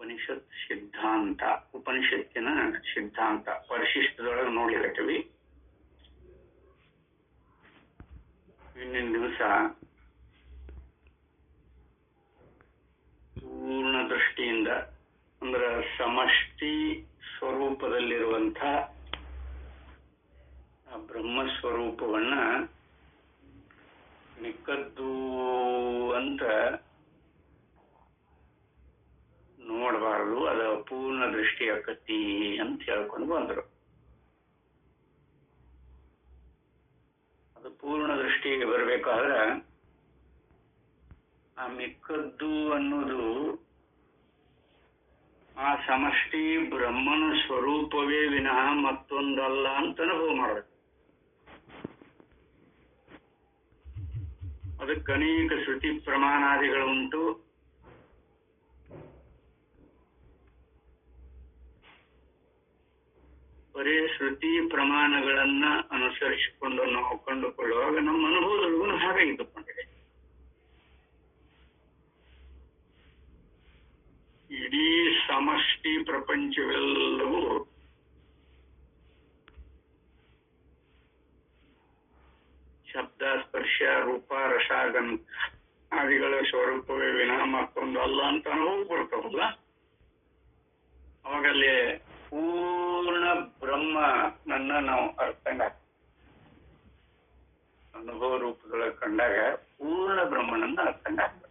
ಉಪನಿಷತ್ ಸಿದ್ಧಾಂತ, ಉಪನಿಷತ್ತಿನ ಸಿದ್ಧಾಂತ ಪರಿಶಿಷ್ಟದೊಳಗೆ ನೋಡ್ಲಿಕತ್ತೀವಿ. ಇಂದಿನ ದಿವಸ ಪೂರ್ಣ ದೃಷ್ಟಿಯಿಂದ ಅಂದ್ರೆ ಸಮಷ್ಟಿ ಸ್ವರೂಪದಲ್ಲಿರುವಂಥ ಆ ಬ್ರಹ್ಮಸ್ವರೂಪವನ್ನ ಮಿಕ್ಕದ್ದು ಅಂತ ನೋಡಬಾರದು, ಅದ ಪೂರ್ಣ ದೃಷ್ಟಿ ಆಕತಿ ಅಂತ ಹೇಳ್ಕೊಂಡು ಬಂದರು. ಅದು ಪೂರ್ಣ ದೃಷ್ಟಿಗೆ ಬರಬೇಕಾದ್ರೆ ಆ ಮಿಕ್ಕದ್ದು ಅನ್ನೋದು ಆ ಸಮಷ್ಟಿ ಬ್ರಹ್ಮನ ಸ್ವರೂಪವೇ ವಿನಃ ಮತ್ತೊಂದಲ್ಲ ಅಂತ ಅನುಭವ ಮಾಡಬೇಕು. ಅದಕ್ಕೆ ಅನೇಕ ಶ್ರುತಿ ಪ್ರಮಾಣಾದಿಗಳುಂಟು. ಬರೇ ಶ್ರುತಿ ಪ್ರಮಾಣಗಳನ್ನ ಅನುಸರಿಸಿಕೊಂಡು ನಾವು ಕಂಡುಕೊಳ್ಳುವಾಗ ನಮ್ಮ ಅನುಭವದೊಳಗೂ ಹಾಗೆ ಇದ್ದುಕೊಂಡಿದೆ. ಇಡೀ ಸಮಷ್ಟಿ ಪ್ರಪಂಚವೆಲ್ಲವೂ ಶಬ್ದ, ಸ್ಪರ್ಶ, ರೂಪ, ರಸ, ಗಂಧ ಆದಿಗಳ ಸ್ವರೂಪವೇ ವಿನಃ ಮತ್ತೊಂದು ಅಲ್ಲ ಅಂತ ಅನುಭವ ಬರ್ತಾವಲ್ಲ, ಅವಾಗಲ್ಲಿ ಪೂರ್ಣ ಬ್ರಹ್ಮ ನನ್ನ ನಾವು ಅರ್ಥಂಗ ಅನುಭವ ರೂಪದೊಳಗೆ ಕಂಡಾಗ ಪೂರ್ಣ ಬ್ರಹ್ಮನನ್ನ ಅರ್ಥಂಗ ಆಗ್ತದೆ.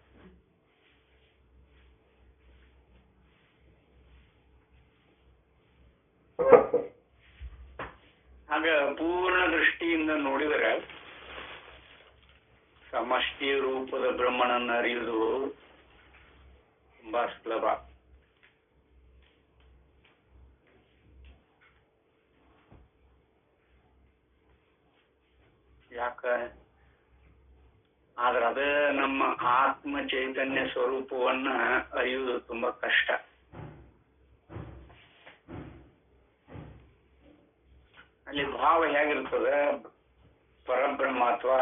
ಆಗ ಪೂರ್ಣ ದೃಷ್ಟಿಯಿಂದ ನೋಡಿದರೆ ಸಮಷ್ಟಿ ರೂಪದ ಬ್ರಹ್ಮನನ್ನ ಅರಿಯುವುದು ತುಂಬಾ ಸುಲಭ. ಯಾಕ? ಆದ್ರೆ ಅದೇ ನಮ್ಮ ಆತ್ಮ ಚೈತನ್ಯ ಸ್ವರೂಪವನ್ನ ಅರಿಯುವುದು ತುಂಬಾ ಕಷ್ಟ. ಅಲ್ಲಿ ಭಾವ ಹೇಗಿರ್ತದೆ? ಪರಬ್ರಹ್ಮ ಅಥವಾ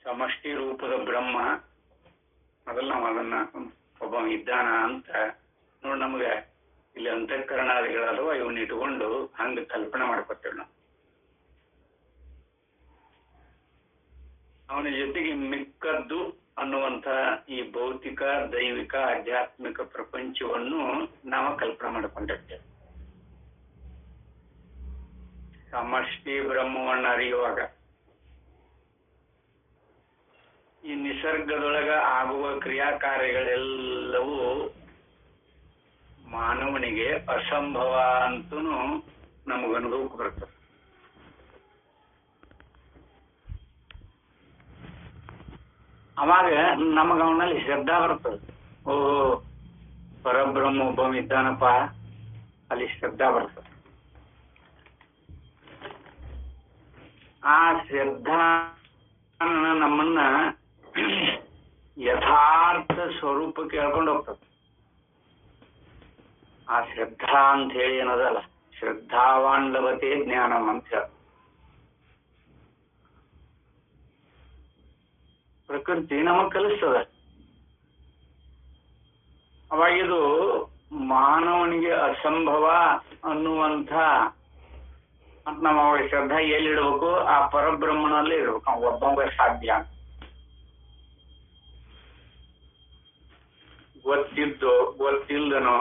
ಸಮಷ್ಟಿ ರೂಪದ ಬ್ರಹ್ಮ ಮೊದಲು ನಾವು ಅದನ್ನ ಒಬ್ಬ ಇದ್ದಾನ ಅಂತ ನೋಡಿ ನಮ್ಗೆ ಇಲ್ಲಿ ಅಂತಃಕರಣಾದಿಗಳಲ್ವ ಇವನ್ನ ಇಟ್ಕೊಂಡು ಹಂಗ ಕಲ್ಪನೆ ಮಾಡ್ಕೊತೇವೆ ನಾವು. ಅವನ ಜೊತೆಗೆ ಮಿಕ್ಕದ್ದು ಅನ್ನುವಂಥ ಈ ಭೌತಿಕ, ದೈವಿಕ, ಆಧ್ಯಾತ್ಮಿಕ ಪ್ರಪಂಚವನ್ನು ನಾವು ಕಲ್ಪನೆ ಮಾಡಿಕೊಂಡಿರ್ತೇವೆ. ಸಮಷ್ಟಿ ಬ್ರಹ್ಮವನ್ನು ಅರಿಯುವಾಗ ಈ ನಿಸರ್ಗದೊಳಗ ಆಗುವ ಕ್ರಿಯಾಕಾರ್ಯಗಳೆಲ್ಲವೂ ಮಾನವನಿಗೆ ಅಸಂಭವ ಅಂತೂ ನಮಗನುಭವಕ್ಕೆ ಬರ್ತದೆ. ಅವಾಗ ನಮಗ ಅವನಲ್ಲಿ ಶ್ರದ್ಧಾ ಬರ್ತದೆ. ಓ ಪರಬ್ರಹ್ಮ ಒಬ್ಬ ಇದ್ದಾನಪ್ಪ, ಅಲ್ಲಿ ಶ್ರದ್ಧಾ ಬರ್ತದೆ. ಆ ಶ್ರದ್ಧಾ ನಮ್ಮನ್ನ ಯಥಾರ್ಥ ಸ್ವರೂಪಕ್ಕೆ ಹೇಳ್ಕೊಂಡು ಹೋಗ್ತದೆ. ಆ ಶ್ರದ್ಧಾ ಅಂತ ಹೇಳಿ ಏನದಲ್ಲ, ಶ್ರದ್ಧಾವಾನ್ ಲಭತೆ ಜ್ಞಾನಂ ಅಂತ ಹೇಳ. ಪ್ರಕೃತಿ ನಮಗ್ ಕಲಿಸ್ತದ. ಅವಾಗಿದು ಮಾನವನಿಗೆ ಅಸಂಭವ ಅನ್ನುವಂಥ ಅಂತ ನಾವು ಅವಾಗ ಶ್ರದ್ಧಾ ಎಲ್ಲಿಡ್ಬೇಕು? ಆ ಪರಬ್ರಹ್ಮನಲ್ಲೇ ಇರ್ಬೇಕು. ಅವ್ನು ಒಬ್ಬಂಗ ಸಾಧ್ಯ. ಗೊತ್ತಿದ್ದೋ ಗೊತ್ತಿಲ್ದನೋ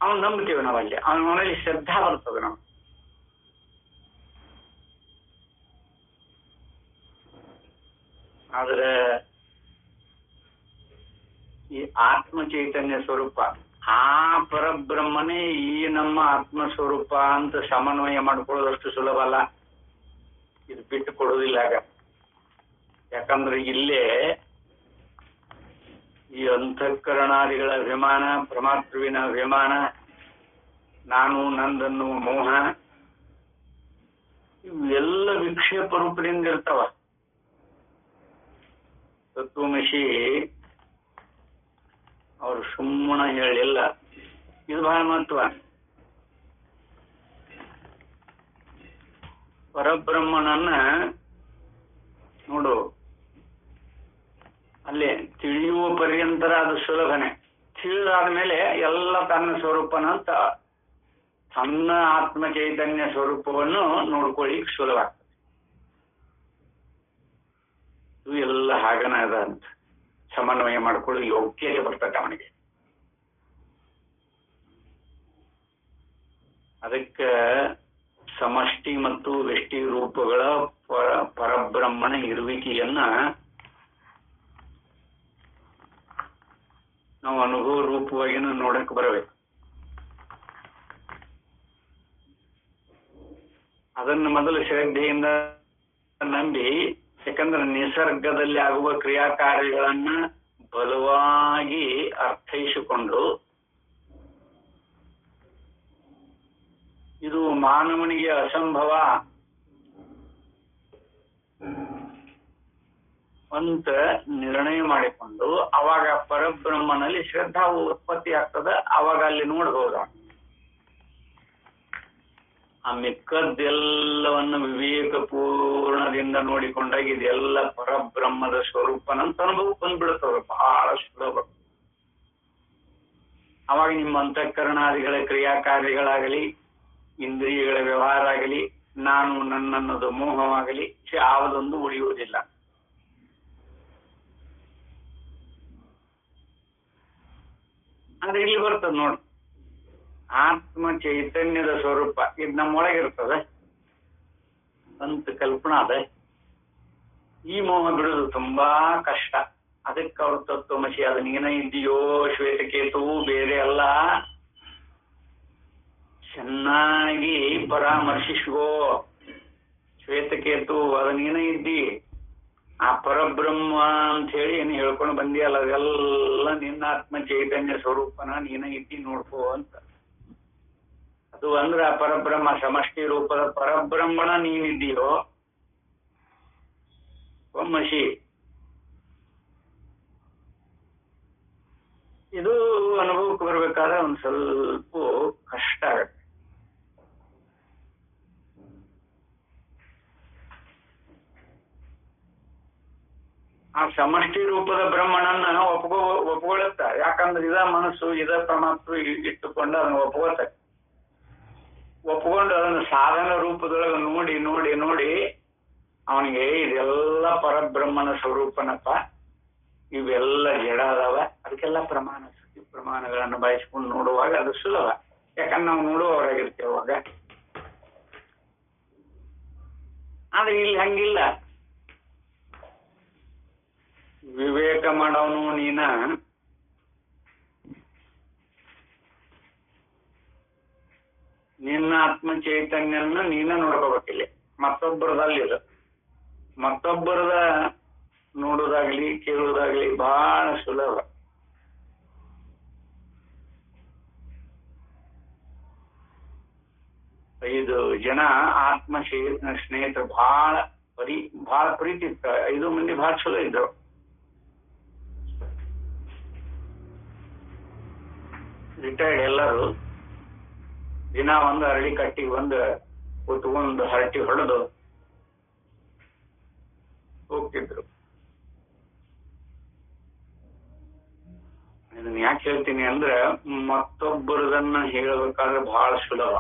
ಅವ್ನು ನಂಬ್ತೇವೆ ನಾವಲ್ಲಿ. ಅವನಲ್ಲಿ ಶ್ರದ್ಧಾ ಬರ್ತದೆ ನಾವು. ಆದ್ರೆ ಈ ಆತ್ಮ ಚೈತನ್ಯ ಸ್ವರೂಪ, ಆ ಪರಬ್ರಹ್ಮನೇ ಈ ನಮ್ಮ ಆತ್ಮ ಸ್ವರೂಪ ಅಂತ ಸಮನ್ವಯ ಮಾಡ್ಕೊಳ್ಳೋದಷ್ಟು ಸುಲಭ ಅಲ್ಲ. ಇದು ಬಿಟ್ಟು ಕೊಡೋದಿಲ್ಲ ಆಗ. ಯಾಕಂದ್ರೆ ಇಲ್ಲೇ ಈ ಅಂತಃಕರಣಾದಿಗಳ ಅಭಿಮಾನ, ಪರಮಾತ್ಮವಿನ ಅಭಿಮಾನ, ನಾನು ನಂದನ್ನು ಮೋಹ, ಇವೆಲ್ಲ ವಿಕ್ಷೇಪ ರೂಪದಿಂದ ಇರ್ತಾವ. ತತ್ವಮಸಿ ಅವರು ಸುಮ್ಮನೆ ಹೇಳಿಲ್ಲ. ಇದು ಬಹಳ ಮಹತ್ವ. ಪರಬ್ರಹ್ಮನನ್ನ ನೋಡು, ಅಲ್ಲಿ ತಿಳಿಯುವ ಪರ್ಯಂತರ ಅದು ಸುಲಭನೆ. ತಿಳಿದಾದ್ಮೇಲೆ ಎಲ್ಲ ತನ್ನ ಸ್ವರೂಪನಂತ ತನ್ನ ಆತ್ಮ ಚೈತನ್ಯ ಸ್ವರೂಪವನ್ನು ನೋಡ್ಕೊಳ್ಳಿಕ್ ಸುಲಭ ಆಗ್ತದೆ. ಇದು ಎಲ್ಲ ಹಾಗನ ಅದ ಅಂತ ಸಮನ್ವಯ ಮಾಡ್ಕೊಳ್ಳೋ ಯೋಗ್ಯತೆ ಬರ್ತದೆ ಅವನಿಗೆ. ಅದಕ್ಕೆ ಸಮಷ್ಟಿ ಮತ್ತು ವ್ಯಷ್ಟಿ ರೂಪಗಳ ಪರಬ್ರಹ್ಮಣ ಇರುವಿಕೆಯನ್ನ ನಾವು ಅನುಭವ ರೂಪವಾಗಿನ ನೋಡಕ್ ಬರಬೇಕು. ಅದನ್ನು ಮೊದಲು ಶ್ರದ್ಧೆಯಿಂದ ನಂಬಿ, ಯಾಕಂದ್ರೆ ನಿಸರ್ಗದಲ್ಲಿ ಆಗುವ ಕ್ರಿಯಾಕಾರ್ಯಗಳನ್ನ ಬಲವಾಗಿ ಅರ್ಥೈಸಿಕೊಂಡು ಇದು ಮಾನವನಿಗೆ ಅಸಂಭವ ಅಂತ ನಿರ್ಣಯ ಮಾಡಿಕೊಂಡು ಅವಾಗ ಪರಬ್ರಹ್ಮನಲ್ಲಿ ಶ್ರದ್ಧಾ ಉತ್ಪತ್ತಿ ಆಗ್ತದ. ಅವಾಗ ಅಲ್ಲಿ ನೋಡ್ಬೋದು ಆ ಮಿಕ್ಕದ್ದೆಲ್ಲವನ್ನು ವಿವೇಕ ಪೂರ್ಣದಿಂದ ನೋಡಿಕೊಂಡಾಗ ಇದೆಲ್ಲ ಪರಬ್ರಹ್ಮದ ಸ್ವರೂಪನಂತ ಅನುಭವ ಬಂದ್ಬಿಡ್ತದ. ಬಹಳ ಸುಲಭ. ಅವಾಗ ನಿಮ್ಮ ಅಂತಃಕರಣಾದಿಗಳ ಕ್ರಿಯಾಕಾರ್ಯಗಳಾಗಲಿ, ಇಂದ್ರಿಯಗಳ ವ್ಯವಹಾರ ಆಗಲಿ, ನಾನು ನನ್ನನ್ನದು ಮೋಹವಾಗಲಿ ಯಾವುದೊಂದು ಉಳಿಯುವುದಿಲ್ಲ. ಅಂದ್ರೆ ಇಲ್ಲಿ ಬರ್ತದ ನೋಡಿ, ಆತ್ಮ ಚೈತನ್ಯದ ಸ್ವರೂಪ ಇದು ನಮ್ಮೊಳಗಿರ್ತದೆ ಅಂತ ಕಲ್ಪನಾ ಅದ. ಈ ಮೋಹ ಬಿಡುವುದು ತುಂಬಾ ಕಷ್ಟ. ಅದಕ್ಕೆ ಅವ್ರ ತತ್ವಮಸಿ ಅದು ನೀನ ಇದೆಯೋ ಶ್ವೇತಕೇತು ಬೇರೆ ಅಲ್ಲ, ಚೆನ್ನಾಗಿ ಪರಾಮರ್ಶಿಸುವೋ ಶ್ವೇತಕೇತು ಅದು ನೀನ ಇದ್ದಿ, ಆ ಪರಬ್ರಹ್ಮ ಅಂತ ಹೇಳಿ ಏನು ಹೇಳ್ಕೊಂಡು ಬಂದಿಯಲ್ಲ ಅದೆಲ್ಲ ನಿನ್ನ ಆತ್ಮ ಚೈತನ್ಯ ಸ್ವರೂಪನ ನೀನ ಇದ್ದಿ ನೋಡ್ಕೋ ಅಂತ. ಅದು ಅಂದ್ರೆ ಆ ಪರಬ್ರಹ್ಮ ಸಮಷ್ಟಿ ರೂಪದ ಪರಬ್ರಹ್ಮಣ ನೀನಿದ್ದೀಯೋ ಒಮ್ಮಸಿ. ಇದು ಅನುಭವಕ್ಕೆ ಬರ್ಬೇಕಾದ್ರೆ ಒಂದ್ ಸ್ವಲ್ಪ ಕಷ್ಟ ಆಗತ್ತೆ. ಆ ಸಮಷ್ಟಿ ರೂಪದ ಬ್ರಹ್ಮಣನ್ನ ಒಪ್ಕೊಳ್ಳುತ್ತ. ಯಾಕಂದ್ರೆ ಇದ ಮನಸ್ಸು ಇದ ಪರಮಾತ್ಮ ಇಟ್ಟುಕೊಂಡು ಅದನ್ನ ಒಪ್ಕೊಂಡು ಅದನ್ನು ಸಾಧನ ರೂಪದೊಳಗೆ ನೋಡಿ ನೋಡಿ ನೋಡಿ ಅವನಿಗೆ ಇದೆಲ್ಲ ಪರಬ್ರಹ್ಮನ ಸ್ವರೂಪನಪ್ಪ, ಇವೆಲ್ಲ ಜಡ ಅದಾವ, ಅದಕ್ಕೆಲ್ಲ ಪ್ರಮಾಣಗಳನ್ನು ಬಯಸ್ಕೊಂಡು ನೋಡುವಾಗ ಅದು ಸುಲಭ. ಯಾಕಂದ್ರೆ ನಾವು ನೋಡುವವರಾಗಿರ್ತೇವೆ ಅವಾಗ. ಆದ್ರೆ ಇಲ್ಲಿ ಹಂಗಿಲ್ಲ. ವಿವೇಕ ಮಾಡೋನು ನೀನ, ನಿನ್ನ ಆತ್ಮ ಚೈತನ್ಯನ ನೀನ ನೋಡ್ಕೋಬೇಕಿಲ್ಲ, ಮತ್ತೊಬ್ಬರದಲ್ಲಿಲ್ಲ. ಮತ್ತೊಬ್ಬರದ ನೋಡುವುದಾಗ್ಲಿ ಕೇಳುವುದಾಗ್ಲಿ ಬಹಳ ಸುಲಭ. ಐದು ಜನ ಆತ್ಮ ಸ್ನೇಹಿತರು ಬಹಳ ಪ್ರೀತಿ ಇತ್ತ. 5 ಮಂದಿ ಬಹಳ ಚಲೋ ಇದ್ರು. ರಿಟೈರ್ಡ್ ಎಲ್ಲರೂ ದಿನ ಒಂದು ಅರಳಿ ಕಟ್ಟಿಗೆ ಒಂದು ಕೂತ್ಕೊಂಡು ಹರಟಿ ಹೊಡೆದು ಹೋಗ್ತಿದ್ರು. ಇದನ್ನ ಯಾಕೆ ಹೇಳ್ತೀನಿ ಅಂದ್ರೆ, ಮತ್ತೊಬ್ಬರದನ್ನ ಹೇಳಬೇಕಾದ್ರೆ ಬಹಳ ಸುಲಭ.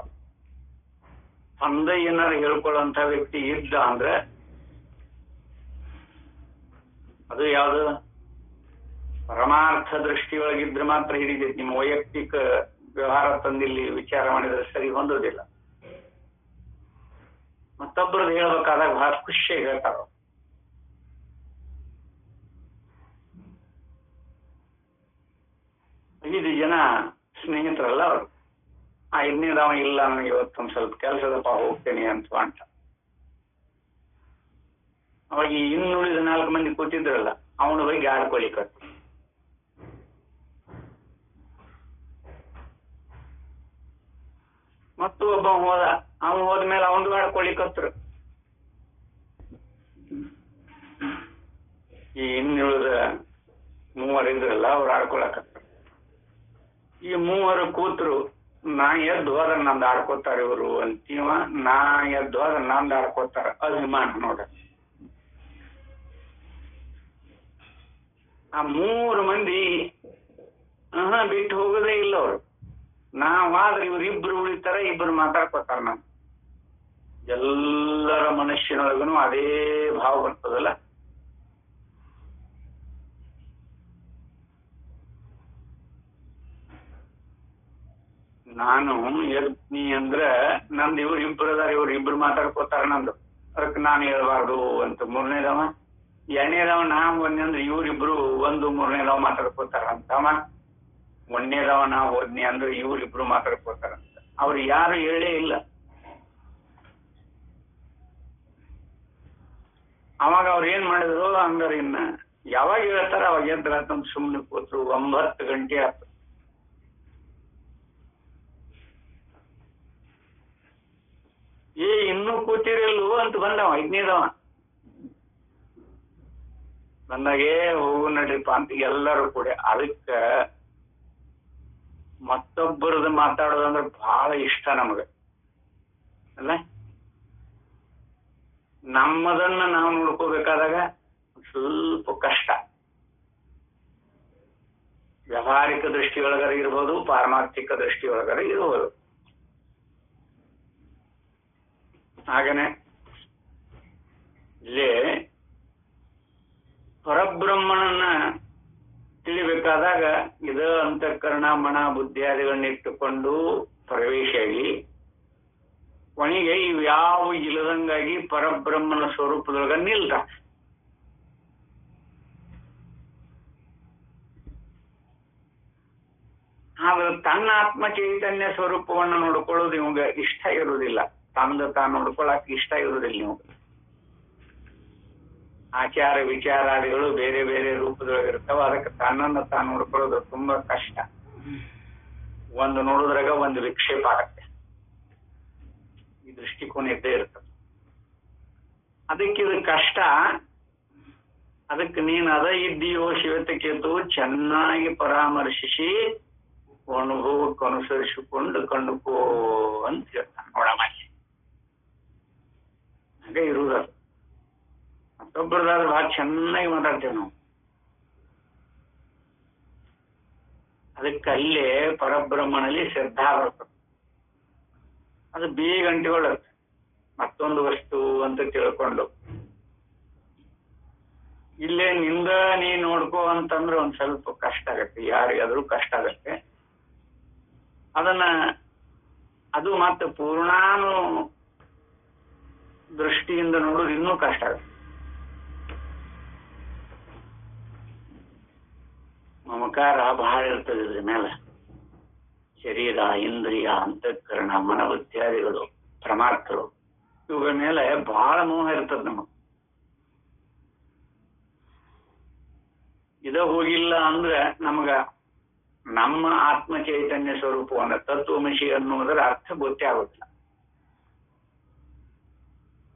ತಂದೆ ಏನಾರು ಹೇಳ್ಕೊಳ್ಳುವಂತ ವ್ಯಕ್ತಿ ಇದ್ದ ಅಂದ್ರೆ ಅದು ಯಾವ್ದು ಪರಮಾರ್ಥ ದೃಷ್ಟಿಯೊಳಗಿದ್ರೆ ಮಾತ್ರ ಹಿಡಿದೈತಿ. ನಿಮ್ಮ ವೈಯಕ್ತಿಕ ವ್ಯವಹಾರ ತಂದಿಲ್ಲಿ ವಿಚಾರ ಮಾಡಿದ್ರೆ ಸರಿ ಹೊಂದೋದಿಲ್ಲ. ಮತ್ತೊಬ್ಬರದ್ದು ಹೇಳ್ಬೇಕಾದಾಗ ಬಹಳ ಖುಷಿಯಾಗಿ ಹೇಳ್ತಾರ. 5 ಜನ ಸ್ನೇಹಿತರಲ್ಲ ಅವರು. 5ನೇದವ ಇಲ್ಲ, ನನಗೆ ಇವತ್ತೊಂದು ಸ್ವಲ್ಪ ಕೆಲಸದಪ್ಪ ಹೋಗ್ತೇನೆ ಅಂತ. ಅವಾಗ ಇನ್ನುಳಿದ 4 ಮಂದಿ ಕೂತಿದ್ರಲ್ಲ, ಅವನು ಹೋಗಿ ಆಡ್ಕೊಳಿಕತ್ತು. ಮತ್ತು ಒಬ್ಬ ಹೋದ. ಅವನು ಹೋದ್ಮೇಲೆ ಅವನು ಆಡ್ಕೊಳಿಕತ್ರು. ಈ ಇನ್ನುಳಿದ 3 ಇದ್ರಲ್ಲ ಅವ್ರು ಆಡ್ಕೊಳಕತ್ರು. ಈ 3 ಕೂತ್ರು. ನಾ ಎದ್ದು ಹೋದ್ರ ನಂದು ಆಡ್ಕೋತಾರ ಇವರು ಅಂತೀವ, ನಾ ಎದ್ದು ಹೋದ್ರ ನಂದು ಆಡ್ಕೋತಾರ. ಅಭಿಮಾನ ನೋಡ್ರಿ. ಆ 3 ಮಂದಿ ಬಿಟ್ಟು ಹೋಗೋದೇ ಇಲ್ಲ ಅವ್ರು. ನಾವಾದ್ರೆ ಇವ್ರಿಬ್ರು ಉಳಿತಾರ, ಇಬ್ರು ಮಾತಾಡ್ಕೋತಾರ. ನಾವು ಎಲ್ಲರ ಮನುಷ್ಯನೊಳಗನು ಅದೇ ಭಾವ ಬರ್ತದಲ್ಲ. ನಾನು ಹೇಳ್ತೀನಿ ಅಂದ್ರ ನಂದು ಇವ್ರು ಇಬ್ರು ಅದಾರ, ಇವ್ರು ಇಬ್ರು ಮಾತಾಡ್ಕೋತಾರ ನಂದು, ಅದಕ್ಕೆ ನಾನು ಹೇಳ್ಬಾರ್ದು ಅಂತ. ಮೂರನೇದವ ಎರಡನೇದವ ನಾ ಒಂದೇ ಅಂದ್ರೆ ಇವ್ರಿಬ್ರು ಒಂದು ಮೂರನೇದವ ಮಾತಾಡ್ಕೋತಾರ ಅಂತವ. ಒಂದನೇದವ ನಾ ಹೋದ್ನಿ ಅಂದ್ರೆ ಇವ್ರಿಬ್ರು ಮಾತಾಡ್ಕೋತಾರಂತ. ಅವ್ರು ಯಾರು ಹೇಳೇ ಇಲ್ಲ. ಅವಾಗ ಅವ್ರು ಏನ್ ಮಾಡಿದ್ರು ಅಂದ್ರೆ ಇನ್ನ ಯಾವಾಗ ಹೇಳ್ತಾರ ಅವಾಗ ಎದ್ರ ಅಂತ ಸುಮ್ನೆ ಕೂತ್ರು. 9 ಗಂಟೆ ಆಯ್ತು. ಇನ್ನೂ ಕೂತಿರಲ್ವ ಅಂತ ಬಂದವ 5ನೇದವ. ಬಂದಾಗೆ ಹೋಗು ನಡ್ರಿಪ್ಪ ಅಂತ ಎಲ್ಲರೂ ಕೂಡ. ಅದಕ್ಕ ಮತ್ತೊಬ್ಬರದ್ದು ಮಾತಾಡೋದಂದ್ರೆ ಬಹಳ ಇಷ್ಟ ನಮಗ ಅಲ್ಲ. ನಮ್ಮದನ್ನ ನಾವು ನೋಡ್ಕೋಬೇಕಾದಾಗ ಸ್ವಲ್ಪ ಕಷ್ಟ. ವ್ಯಾವಹಾರಿಕ ದೃಷ್ಟಿಯೊಳಗರ ಇರ್ಬೋದು, ಪಾರಮಾರ್ಥಿಕ ದೃಷ್ಟಿಯೊಳಗರ ಇರ್ಬೋದು. ಹಾಗನೆ ಇಲ್ಲೇ ಪರಬ್ರಹ್ಮನನ್ನ ತಿಳಿಬೇಕಾದಾಗ ಇದ ಅಂತಃಕರಣ ಮನ ಬುದ್ಧಿಯಾದಿಗಳನ್ನಿಟ್ಟುಕೊಂಡು ಪ್ರವೇಶ ಆಗಿ ಕೊನೆಗೆ ಇವು ಯಾವ ಇಲ್ಲದಂಗಾಗಿ ಪರಬ್ರಹ್ಮನ ಸ್ವರೂಪದೊಳಗ ನಿಲ್ತ. ಆದ್ರೆ ತನ್ನ ಆತ್ಮ ಚೈತನ್ಯ ಸ್ವರೂಪವನ್ನು ನೋಡ್ಕೊಳ್ಳೋದು ಇವಾಗ ಇಷ್ಟ ಇರುವುದಿಲ್ಲ. ತಂದು ತಾನು ನೋಡ್ಕೊಳಕ್ ಇಷ್ಟ ಇರುವುದಿಲ್ಲ. ನಿಮಗೆ ಆಚಾರ ವಿಚಾರಾದಿಗಳು ಬೇರೆ ಬೇರೆ ರೂಪದೊಳಗಿರ್ತಾವ. ಅದಕ್ಕೆ ತನ್ನನ್ನು ತಾನು ನೋಡ್ಕೊಳ್ಳೋದು ತುಂಬಾ ಕಷ್ಟ. ಒಂದು ನೋಡಿದ್ರಾಗ ಒಂದು ವಿಕ್ಷೇಪ ಆಗತ್ತೆ. ಈ ದೃಷ್ಟಿಕೋನ ಇದ್ದೇ ಇರ್ತದೆ. ಅದಕ್ಕೆ ಇದು ಕಷ್ಟ. ಅದಕ್ಕೆ ನೀನು ಅದ ಇದ್ದೀಯೋ ಶಿವತಕೇತು ಚೆನ್ನಾಗಿ ಪರಾಮರ್ಶಿಸಿ ಅನುಭವಕ್ಕೆ ಅನುಸರಿಸಿಕೊಂಡು ಕಂಡುಕೋ ಅಂತ ಹೇಳ್ತಾನೆ. ನೋಡಮ್ಮ, ಹಾಗೆ ಇರುವುದಲ್ಲ. ಮತ್ತೊಬ್ಬರದಾದ್ರೆ ಬಹಳ ಚೆನ್ನಾಗಿ ಮಾತಾಡ್ತೇವೆ ನಾವು. ಅದಕ್ಕೆ ಅಲ್ಲೇ ಪರಬ್ರಹ್ಮನಲ್ಲಿ ಶ್ರದ್ಧಾ ಬರ್ತದೆ. ಅದು ಬೇಗ ಅಂಟಿಕೊಳ್ಳುತ್ತೆ. ಮತ್ತೊಂದು ವಸ್ತು ಅಂತ ತಿಳ್ಕೊಂಡು ಇಲ್ಲೇ ನಿಂದ ನೀ ನೋಡ್ಕೋ ಅಂತಂದ್ರೆ ಒಂದ್ ಸ್ವಲ್ಪ ಕಷ್ಟ ಆಗತ್ತೆ. ಯಾರಿಗಾದ್ರೂ ಕಷ್ಟ ಆಗತ್ತೆ. ಅದನ್ನ ಅದು ಮತ್ತೆ ಪೂರ್ಣಾನು ದೃಷ್ಟಿಯಿಂದ ನೋಡೋದು ಇನ್ನೂ ಕಷ್ಟ ಆಗುತ್ತೆ. ಮಮಕಾರ ಬಹಳ ಇರ್ತದೆ ಇದ್ರ ಮೇಲೆ. ಶರೀರ, ಇಂದ್ರಿಯ, ಅಂತಃಕರಣ, ಮನೋಬುದ್ಧಿಯಾದಿಗಳು, ಪ್ರಮಾರ್ಥರು ಇವುಗಳ ಮೇಲೆ ಬಹಳ ಮೋಹ ಇರ್ತದೆ ನಮಗೆ. ಇದ ಹೋಗಿಲ್ಲ ಅಂದ್ರೆ ನಮಗ ನಮ್ಮ ಆತ್ಮ ಚೈತನ್ಯ ಸ್ವರೂಪವನ್ನು ತತ್ವಮಸಿ ಅನ್ನುವುದರ ಅರ್ಥ ಗೊತ್ತೇ ಆಗುತ್ತಿಲ್ಲ.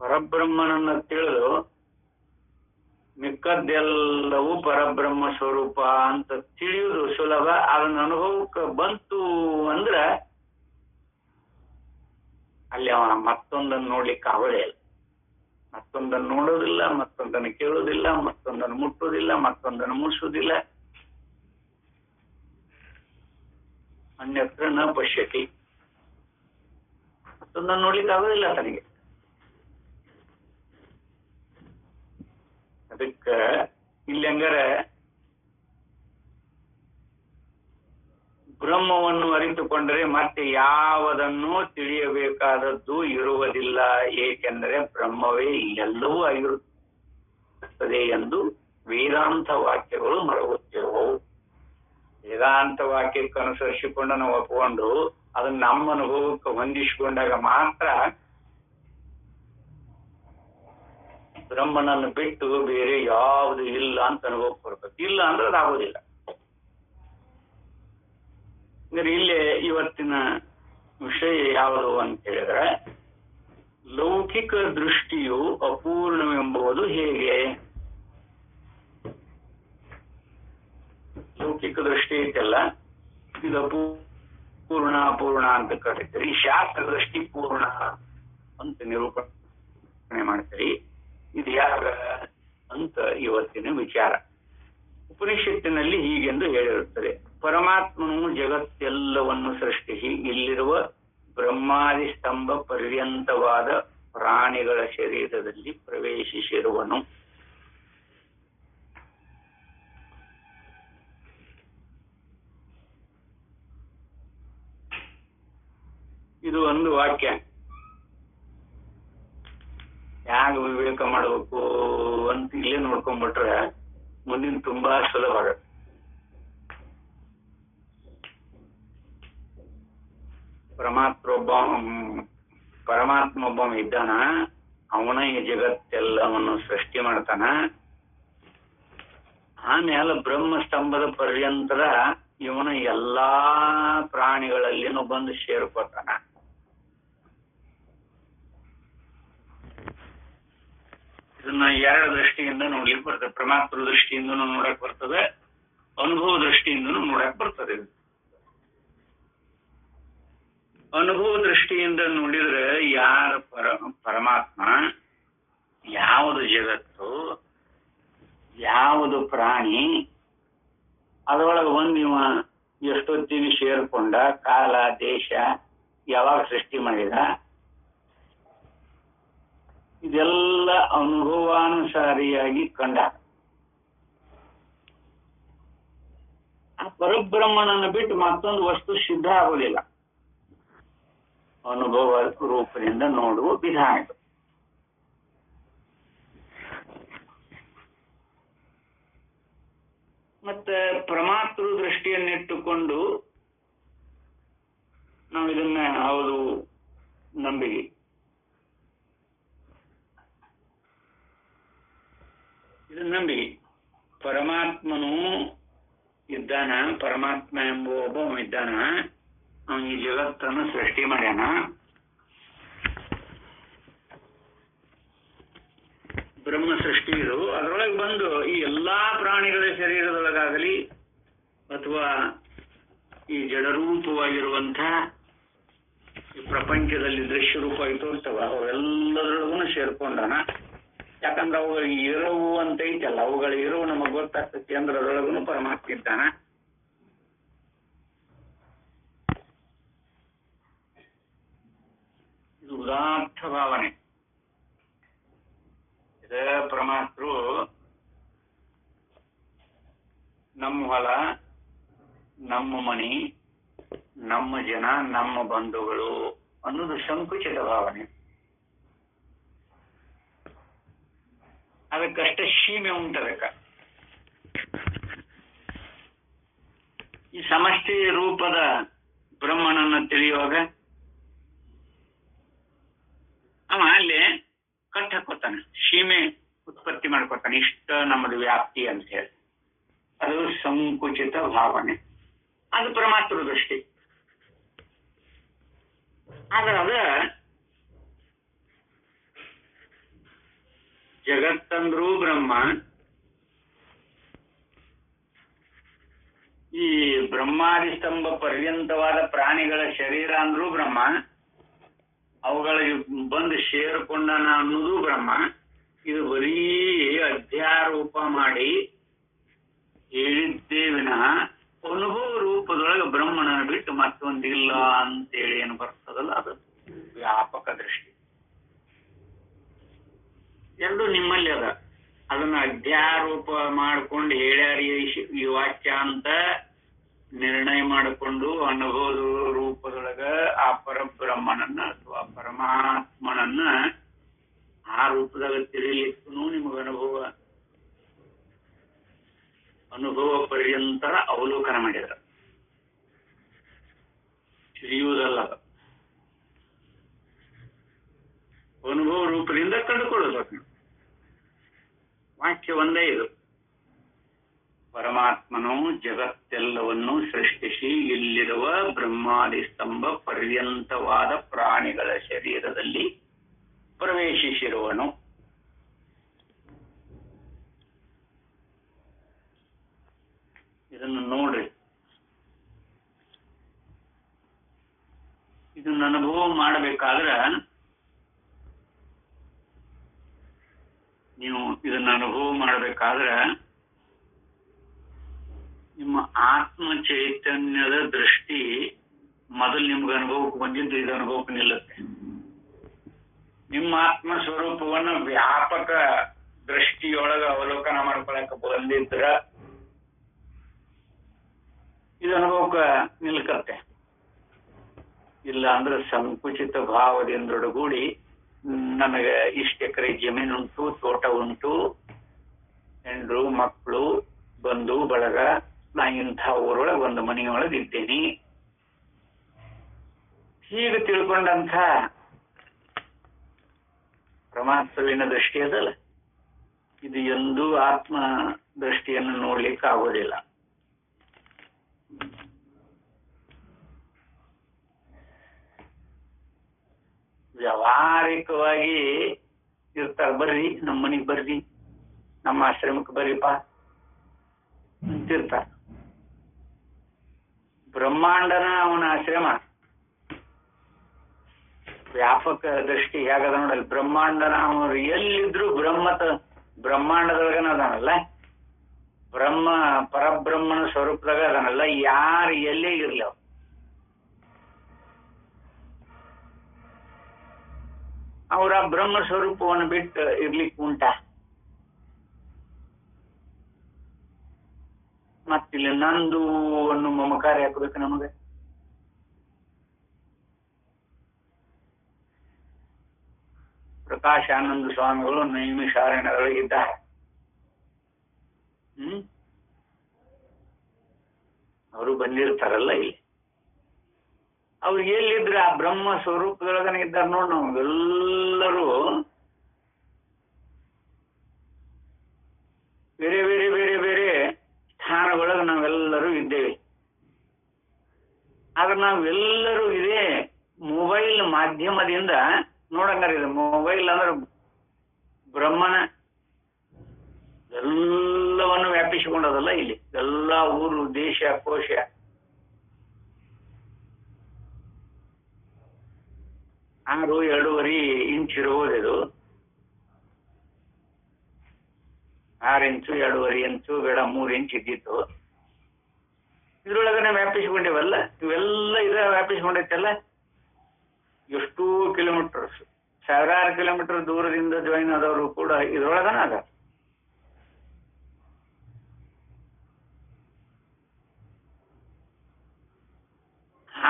ಪರಬ್ರಹ್ಮನನ್ನ ತಿಳಿದು ಮಿಕ್ಕದ್ದೆಲ್ಲವೂ ಪರಬ್ರಹ್ಮ ಸ್ವರೂಪ ಅಂತ ತಿಳಿಯುವುದು ಸುಲಭ. ಅದನ್ನ ಅನುಭವಕ್ಕೆ ಬಂತು ಅಂದ್ರೆ ಅಲ್ಲಿ ಅವನ ಮತ್ತೊಂದನ್ನು ನೋಡ್ಲಿಕ್ಕೆ ಆಗೋದೇ ಇಲ್ಲ. ಮತ್ತೊಂದನ್ನು ನೋಡೋದಿಲ್ಲ, ಮತ್ತೊಂದನ್ನು ಕೇಳೋದಿಲ್ಲ, ಮತ್ತೊಂದನ್ನು ಮುಟ್ಟೋದಿಲ್ಲ, ಮತ್ತೊಂದನ್ನು ಮುಟ್ಸೋದಿಲ್ಲ. ಅನ್ಯತ್ರ ನ ಪಶ್ಯತಿ. ಮತ್ತೊಂದನ್ನು ನೋಡ್ಲಿಕ್ಕೆ ಆಗೋದಿಲ್ಲ ತನಗೆ. ಅದಕ್ಕ ಇಲ್ಲಿ ಹಂಗಾರೆ ಬ್ರಹ್ಮವನ್ನು ಅರಿತುಕೊಂಡರೆ ಮತ್ತೆ ಯಾವುದನ್ನು ತಿಳಿಯಬೇಕಾದದ್ದು ಇರುವುದಿಲ್ಲ. ಏಕೆಂದರೆ ಬ್ರಹ್ಮವೇ ಎಲ್ಲವೂ ಆಗಿರುತ್ತದೆ ಎಂದು ವೇದಾಂತ ವಾಕ್ಯಗಳು ಮರಗುತ್ತಿರುವವು. ವೇದಾಂತ ವಾಕ್ಯಕ್ಕೆ ಅನುಸರಿಸಿಕೊಂಡು ನಾವು ಒಪ್ಪಿಕೊಂಡು ಅದನ್ನ ನಮ್ಮ ಅನುಭವಕ್ಕೆ ಹೊಂದಿಸಿಕೊಂಡಾಗ ಮಾತ್ರ ಬ್ರಹ್ಮನನ್ನು ಬಿಟ್ಟು ಬೇರೆ ಯಾವುದು ಇಲ್ಲ ಅಂತ ಅನುಭವಕ್ಕೆ ಬರ್ತದೆ. ಇಲ್ಲ ಅಂದ್ರೆ ಅದಾಗೋದಿಲ್ಲ. ಅಂದ್ರೆ ಇಲ್ಲೇ ಇವತ್ತಿನ ವಿಷಯ ಯಾವುದು ಅಂತ ಹೇಳಿದ್ರೆ, ಲೌಕಿಕ ದೃಷ್ಟಿಯು ಅಪೂರ್ಣವೆಂಬುದು ಹೇಗೆ? ಲೌಕಿಕ ದೃಷ್ಟಿ ಐತಲ್ಲ, ಇದು ಪೂರ್ಣ ಅಪೂರ್ಣ ಅಂತ ಕರೀತೀರಿ. ಶಾಸ್ತ್ರ ದೃಷ್ಟಿ ಪೂರ್ಣ ಅಂತ ನಿರೂಪಣೆ ಮಾಡ್ತೀರಿ. ಇದು ಯಾರ ಅಂತ ಇವತ್ತಿನ ವಿಚಾರ. ಉಪನಿಷತ್ತಿನಲ್ಲಿ ಹೀಗೆಂದು ಹೇಳಿರುತ್ತದೆ, ಪರಮಾತ್ಮನು ಜಗತ್ತೆಲ್ಲವನ್ನು ಸೃಷ್ಟಿಸಿ ಇಲ್ಲಿರುವ ಬ್ರಹ್ಮಾದಿ ಸ್ತಂಭ ಪರ್ಯಂತವಾದ ಪ್ರಾಣಿಗಳ ಶರೀರದಲ್ಲಿ ಪ್ರವೇಶಿಸಿರುವನು. ಇದು ಒಂದು ವಾಕ್ಯ. ಯಾಗ ವಿವೇಕ ಮಾಡಬೇಕು ಅಂತ ಇಲ್ಲೇ ನೋಡ್ಕೊಂಡ್ಬಿಟ್ರೆ ಮುಂದಿನ ತುಂಬಾ ಸುಲಭ ಆಗುತ್ತೆ. ಪರಮಾತ್ಮ ಒಬ್ಬ ಇದ್ದಾನ, ಅವನ ಈ ಜಗತ್ತೆಲ್ಲವನ್ನು ಸೃಷ್ಟಿ ಮಾಡ್ತಾನ. ಆಮೇಲೆ ಬ್ರಹ್ಮ ಸ್ತಂಭದ ಪರ್ಯಂತರ ಇವನ ಎಲ್ಲಾ ಪ್ರಾಣಿಗಳಲ್ಲಿನೂ ಬಂದು ಸೇರ್ಕೋತಾನ. ಇದನ್ನ ಎರಡು ದೃಷ್ಟಿಯಿಂದ ನೋಡ್ಲಿಕ್ಕೆ ಬರ್ತದೆ. ಪರಮಾತ್ಮ ದೃಷ್ಟಿಯಿಂದನೂ ನೋಡಕ್ ಬರ್ತದೆ, ಅನುಭವ ದೃಷ್ಟಿಯಿಂದನೂ ನೋಡಕ್ ಬರ್ತದೆ. ಅನುಭವ ದೃಷ್ಟಿಯಿಂದ ನೋಡಿದ್ರೆ ಯಾರ ಪರಮಾತ್ಮ, ಯಾವುದು ಜಗತ್ತು, ಯಾವುದು ಪ್ರಾಣಿ, ಅದರೊಳಗೆ ಇವ ಎಷ್ಟೊತ್ತಿಗೆ ಸೇರ್ಕೊಂಡ, ಕಾಲ ದೇಶ ಯಾವಾಗ ಸೃಷ್ಟಿ ಮಾಡಿದ, ಇದೆಲ್ಲ ಅನುಭವಾನುಸಾರಿಯಾಗಿ ಕಂಡ. ಆ ಪರಬ್ರಹ್ಮನನ್ನು ಬಿಟ್ಟು ಮತ್ತೊಂದು ವಸ್ತು ಸಿದ್ಧ ಆಗುವುದಿಲ್ಲ. ಅನುಭವ ರೂಪದಿಂದ ನೋಡುವ ವಿಧಾನ ಇದು. ಮತ್ತೆ ಪರಮಾತ್ಮ ದೃಷ್ಟಿಯನ್ನಿಟ್ಟುಕೊಂಡು ನಾವು ಇದನ್ನ ಹೌದು ನಂಬಿಕೆ. ಇದನ್ನ ನಂಬಿಕೆ ಪರಮಾತ್ಮನು ಇದ್ದಾನ, ಪರಮಾತ್ಮ ಎಂಬ ಒಬ್ಬ ಇದ್ದಾನ, ಅವನು ಈ ಜಗತ್ತನ್ನು ಸೃಷ್ಟಿ ಮಾಡ್ಯಾನ. ಬ್ರಹ್ಮ ಸೃಷ್ಟಿ ಇದು. ಅದರೊಳಗೆ ಬಂದು ಈ ಎಲ್ಲಾ ಪ್ರಾಣಿಗಳ ಶರೀರದೊಳಗಾಗಲಿ ಅಥವಾ ಈ ಜಡರೂಪವಾಗಿರುವಂಥ ಈ ಪ್ರಪಂಚದಲ್ಲಿ ದೃಶ್ಯ ರೂಪವಾಗಿ ತೋರ್ತವ ಅವೆಲ್ಲದರೊಳಗೂ ಸೇರ್ಕೊಂಡಾನ. ಯಾಕಂದ್ರೆ ಅವುಗಳಿಗೆ ಇರವು ಅಂತ ಐತಲ್ಲ, ಅವುಗಳ ಇರವು ನಮಗ್ ಗೊತ್ತಾಗ್ತೈತಿ ಅಂದ್ರೆ ಅದರೊಳಗೂ ಪರಮಾತ್ಮ ಇದ್ದಾನ. ಇದು ಉದಾತ್ತ ಭಾವನೆ. ಇದ ಪರಮಾತ್ಮರು ನಮ್ಮ ಹೊಲ, ನಮ್ಮ ಮನಿ, ನಮ್ಮ ಜನ, ನಮ್ಮ ಬಂಧುಗಳು ಅನ್ನೋದು ಸಂಕುಚಿತ ಭಾವನೆ. ಅದಕ್ಕಷ್ಟೇ ಸೀಮೆ ಉಂಟದಕ್ಕ. ಈ ಸಮಷ್ಟಿ ರೂಪದ ಬ್ರಹ್ಮನನ್ನು ತಿಳಿಯುವಾಗ ಅವ ಅಲ್ಲಿ ಕಟ್ಟ ಹಾಕೋತಾನೆ, ಸೀಮೆ ಉತ್ಪತ್ತಿ ಮಾಡ್ಕೊತಾನೆ, ಇಷ್ಟ ನಮ್ಮದು ವ್ಯಾಪ್ತಿ ಅಂತ ಹೇಳಿ. ಅದು ಸಂಕುಚಿತ ಭಾವನೆ, ಅದು ಪರಮಾತ್ಮ ದೃಷ್ಟಿ. ಆದ್ರೆ ಅದ ಜಗತ್ತಂದ್ರೂ ಬ್ರಹ್ಮ, ಈ ಬ್ರಹ್ಮಾದಿ ಸ್ತಂಭ ಪರ್ಯಂತವಾದ ಪ್ರಾಣಿಗಳ ಶರೀರ ಅಂದ್ರೂ ಬ್ರಹ್ಮ, ಅವುಗಳಿಗೆ ಬಂದು ಸೇರ್ಕೊಂಡನ ಅನ್ನೋದು ಬ್ರಹ್ಮ. ಇದು ಬರೀ ಅಧ್ಯಾರೋಪ ಮಾಡಿ ಹೇಳಿದ್ದೇ ವಿನಃ ಅನುಭವ ರೂಪದೊಳಗೆ ಬ್ರಹ್ಮನನ್ನು ಬಿಟ್ಟು ಮತ್ತೊಂದಿಲ್ಲ ಅಂತೇಳಿ ಏನು ಬರ್ತದಲ್ಲ, ಅದು ವ್ಯಾಪಕ ದೃಷ್ಟಿ. ಎರಡು ನಿಮ್ಮಲ್ಲಿ ಅದ. ಅದನ್ನ ಅಧ್ಯಾರೋಪ ಮಾಡ್ಕೊಂಡು ಹೇಳ್ಯಾರಿ ಈ ವಾಕ್ಯ ಅಂತ ನಿರ್ಣಯ ಮಾಡಿಕೊಂಡು ಅನುಭವದ ರೂಪದೊಳಗ ಆ ಪರಬ್ರಹ್ಮನನ್ನ ಅಥವಾ ಪರಮಾತ್ಮನನ್ನ ಆ ರೂಪದಾಗ ತಿಳಿಲಿಕ್ಕೂ ನಿಮಗ ಅನುಭವ ಪರ್ಯಂತರ ಅವಲೋಕನ ಮಾಡಿದ್ರ, ತಿಳಿಯುವುದಲ್ಲ, ಅನುಭವ ರೂಪದಿಂದ ಕಂಡುಕೊಳ್ಳೋದು. ವಾಕ್ಯ ಒಂದೇ ಇದು. ಪರಮಾತ್ಮನು ಜಗತ್ತೆಲ್ಲವನ್ನು ಸೃಷ್ಟಿಸಿ ಇಲ್ಲಿರುವ ಬ್ರಹ್ಮಾದಿ ಸ್ತಂಭ ಪರ್ಯಂತವಾದ ಪ್ರಾಣಿಗಳ ಶರೀರದಲ್ಲಿ ಪ್ರವೇಶಿಸಿರುವನು. ಇದನ್ನು ನೋಡ್ರಿ. ಇದನ್ನ ಅನುಭವ ಮಾಡಬೇಕಾದ್ರೆ ನೀವು ಇದನ್ನ ಅನುಭವ ಮಾಡಬೇಕಾದ್ರೆ ನಿಮ್ಮ ಆತ್ಮ ಆತ್ಮ ಚೈತನ್ಯದ ದೃಷ್ಟಿ ಮೊದಲು ನಿಮ್ಗೆ ಅನುಭವಕ್ಕೆ ಬಂದಿದ್ದು ಇದು ಅನುಭವಕ್ಕೆ ನಿಲ್ಲುತ್ತೆ. ನಿಮ್ಮ ಆತ್ಮ ಸ್ವರೂಪವನ್ನು ವ್ಯಾಪಕ ದೃಷ್ಟಿಯೊಳಗ ಅವಲೋಕನ ಮಾಡ್ಕೊಳಕ ಬಂದಿದ್ರ ಇದು ಅನುಭವಕ್ಕೆ ನಿಲ್ಕತ್ತೆ. ಇಲ್ಲ ಅಂದ್ರೆ ಸಂಕುಚಿತ ಭಾವದಿಂದೊಡಗೂಡಿ ನನಗೆ ಇಷ್ಟ ಎಕರೆ ಜಮೀನುಂಟು, ತೋಟ ಉಂಟು, ಹೆಂಡ್ರು ಮಕ್ಕಳು, ಬಂಧು ಬಳಗ, ನಾ ಇಂಥ ಊರೊಳಗೆ ಒಂದು ಮನೆಯೊಳಗೆ ಇದ್ದೇನೆ, ಹೀಗೆ ತಿಳ್ಕೊಂಡಂಥ ಪರಮಾತ್ಮವಿನ ದೃಷ್ಟಿ ಅದಲ್ಲ, ಇದು ಎಂದೂ ಆತ್ಮ ದೃಷ್ಟಿಯನ್ನು ನೋಡ್ಲಿಕ್ಕೆ ಆಗೋದಿಲ್ಲ. ವ್ಯಾವಹಾರಿಕವಾಗಿ ಇರ್ತಾರ, ಬರ್ರಿ ನಮ್ಮ ಮನೆಗೆ ಬರ್ರಿ, ನಮ್ಮ ಆಶ್ರಮಕ್ಕೆ ಬರ್ರಿಪ್ಪ ಅಂತಿರ್ತಾರ. ಬ್ರಹ್ಮಾಂಡನ ಅವನ ಆಶ್ರಮ ವ್ಯಾಪಕ ದೃಷ್ಟಿ ಹೇಗದ ನೋಡಲ್ಲ. ಬ್ರಹ್ಮಾಂಡನ ಅವರು ಎಲ್ಲಿದ್ರು ಬ್ರಹ್ಮಾಂಡದೊಳಗನ ಅದಾನಲ್ಲ, ಪರಬ್ರಹ್ಮನ ಸ್ವರೂಪದಾಗ ಅದಾನಲ್ಲ, ಯಾರು ಎಲ್ಲೇ ಇರ್ಲಿ ಅವ್ರ ಬ್ರಹ್ಮ ಸ್ವರೂಪವನ್ನು ಬಿಟ್ಟು ಇರ್ಲಿಕ್ಕೆ ಉಂಟ? ಮತ್ತಿಲ್ಲಿ ನಂದು ಅನ್ನೋ ಮಮಕಾರ ಹಾಕಬೇಕು ನಮಗೆ. ಪ್ರಕಾಶಾನಂದ ಸ್ವಾಮಿಗಳು ನೈಮಿಷಾರಣ್ಯದೊಳಗಿದ್ದಾರೆ. ಅವರು ಬಂದಿರ್ತಾರಲ್ಲ ಇಲ್ಲಿ, ಅವ್ರು ಎಲ್ಲಿದ್ರೆ ಆ ಬ್ರಹ್ಮ ಸ್ವರೂಪದೊಳಗನೆ ಇದ್ದಾರೆ ನೋಡಿ. ನಾವೆಲ್ಲರೂ ಬೇರೆ ಬೇರೆ ಬೇರೆ ಬೇರೆ ಸ್ಥಾನದೊಳಗೆ ನಾವೆಲ್ಲರೂ ಇದ್ದೇವೆ. ಆದ್ರೆ ನಾವೆಲ್ಲರೂ ಇದೇ ಮೊಬೈಲ್ ಮಾಧ್ಯಮದಿಂದ ನೋಡಂಗಾರ. ಇದು ಮೊಬೈಲ್ ಅಂದ್ರೆ ಬ್ರಹ್ಮನ ಎಲ್ಲವನ್ನು ವ್ಯಾಪಿಸಿಕೊಂಡದಲ್ಲ ಇಲ್ಲಿ. ಎಲ್ಲ ಊರು, ದೇಶ, ಕೋಶ, 2.5 ಇಂಚ್ ಇರಬಹುದಿದು. 6 ಇಂಚು, 2.5 ಇಂಚು, ಬೇಡ 3 ಇಂಚ್ ಇದ್ದಿತ್ತು. ಇದ್ರೊಳಗನೆ ವ್ಯಾಪಿಸಿಕೊಂಡೇವಲ್ಲ, ಇವೆಲ್ಲ ವ್ಯಾಪಿಸಿಕೊಂಡೈತಲ್ಲ. ಎಷ್ಟೋ ಕಿಲೋಮೀಟರ್ಸ್, 1000 ಕಿಲೋಮೀಟರ್ ದೂರದಿಂದ ಜಾಯಿನ್ ಆದವರು ಕೂಡ ಇದ್ರೊಳಗನ ಅದ.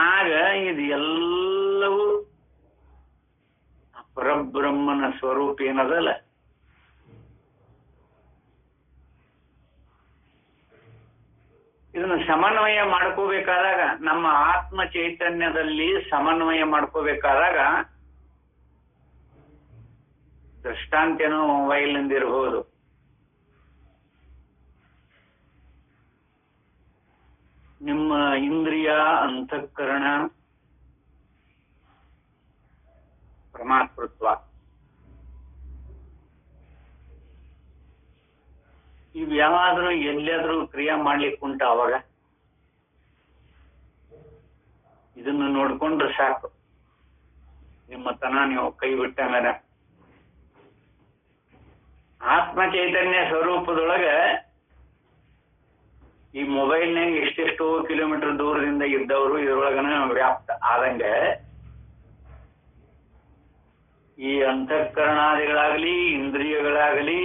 ಆಗ ಇದು ಎಲ್ಲವೂ ಪರಬ್ರಹ್ಮನ ಸ್ವರೂಪ ಏನದಲ್ಲ, ಇದನ್ನು ಸಮನ್ವಯ ಮಾಡ್ಕೋಬೇಕಾದಾಗ, ನಮ್ಮ ಆತ್ಮ ಚೈತನ್ಯದಲ್ಲಿ ಸಮನ್ವಯ ಮಾಡ್ಕೋಬೇಕಾದಾಗ, ದೃಷ್ಟಾಂತನೂ ಮೊಬೈಲ್ನಿಂದ ಇರಬಹುದು. ನಿಮ್ಮ ಇಂದ್ರಿಯ, ಅಂತಃಕರಣ, ಪರಮಾತ್ಮತ್ವ ಇವ್ಯಾವಾದ್ರೂ ಎಲ್ಲಾದ್ರೂ ಕ್ರಿಯೆ ಮಾಡ್ಲಿಕ್ಕೆ ಉಂಟ? ಅವಾಗ ಇದನ್ನು ನೋಡ್ಕೊಂಡ್ರೆ ಸಾಕು, ನಿಮ್ಮತನ ನೀವು ಕೈ ಬಿಟ್ಟ ಮೇಲೆ. ಆತ್ಮ ಚೈತನ್ಯ ಸ್ವರೂಪದೊಳಗೆ ಈ ಮೊಬೈಲ್ನಾಗ ಎಷ್ಟೆಷ್ಟೋ ಕಿಲೋಮೀಟರ್ ದೂರದಿಂದ ಇದ್ದವರು ಇದ್ರೊಳಗನ ವ್ಯಾಪ್ತ ಆದಂಗೆ, ಈ ಅಂತಃಕರಣಾದಿಗಳಾಗಲಿ ಇಂದ್ರಿಯಗಳಾಗಲಿ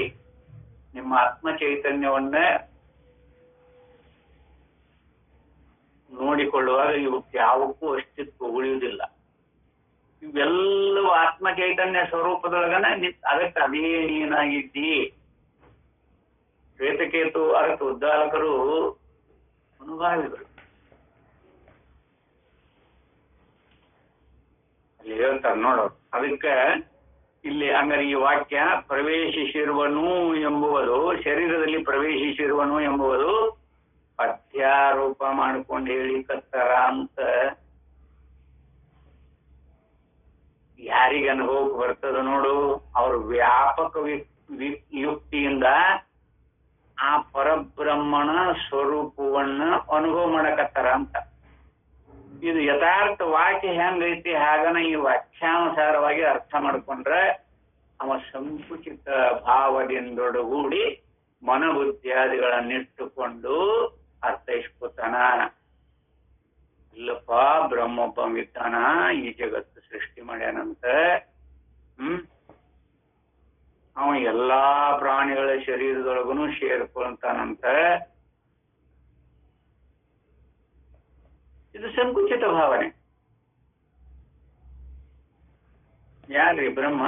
ನಿಮ್ಮ ಆತ್ಮ ಚೈತನ್ಯವನ್ನ ನೋಡಿಕೊಳ್ಳುವಾಗ ಇವಕ್ಕೆ ಯಾವಕ್ಕೂ ಅಸ್ತಿತ್ವ ಉಳಿಯುವುದಿಲ್ಲ. ಇವೆಲ್ಲವೂ ಆತ್ಮ ಚೈತನ್ಯ ಸ್ವರೂಪದೊಳಗನ ಅದಕ್ಕೆ ಅದೇ ನೀನಾಗಿದ್ದಿ. ಶ್ವೇತಕೇತು ಅರ್ಥ ಉದ್ದಾಲಕರು ಅನುಭಾವಿಗಳು ಅಲ್ಲಿ ಹೇಳ್ತಾರೆ ನೋಡೋರು. ಅದಕ್ಕೆ ಇಲ್ಲಿ ಹಂಗಾರೆ ಈ ವಾಕ್ಯ ಪ್ರವೇಶಿಸಿರುವನು ಎಂಬುವುದು, ಶರೀರದಲ್ಲಿ ಪ್ರವೇಶಿಸಿರುವನು ಎಂಬುವುದು ಪಥ್ಯಾರೋಪ ಮಾಡ್ಕೊಂಡು ಹೇಳಿಕತ್ತಾರ ಅಂತ ಯಾರಿಗೆ ಅನುಭವಕ್ಕೆ ಬರ್ತದ ನೋಡು. ಅವ್ರ ವ್ಯಾಪಕ ಯುಕ್ತಿಯಿಂದ ಆ ಪರಬ್ರಹ್ಮನ ಸ್ವರೂಪವನ್ನ ಅನುಭವ ಮಾಡಕತ್ತಾರ ಅಂತ. ಇದು ಯಥಾರ್ಥ ವಾಕ್ಯ ಹೆಂಗೈತಿ ಹಾಗನ ಈ ವಾಕ್ಯಾನುಸಾರವಾಗಿ ಅರ್ಥ ಮಾಡ್ಕೊಂಡ್ರೆ ಅವ ಸಂಕುಚಿತ ಭಾವದಿಂದೊಡಗೂಡಿ ಮನಬುದ್ಧಿಯಾದಿಗಳನ್ನಿಟ್ಟುಕೊಂಡು ಅರ್ಥೈಸ್ಕೊತಾನ. ಇಲ್ಲಪ್ಪ ಬ್ರಹ್ಮೊಬ್ಬ ಇದ್ದಾನ, ಈ ಜಗತ್ತು ಸೃಷ್ಟಿ ಮಾಡ್ಯಾನಂತ. ಅವ ಎಲ್ಲಾ ಪ್ರಾಣಿಗಳ ಶರೀರದೊಳಗೂ ಸೇರ್ಕೊಳ್ತಾನಂತ. ಇದು ಸಂಕುಚಿತ ಭಾವನೆ. ಯಾರ್ರಿ ಬ್ರಹ್ಮ?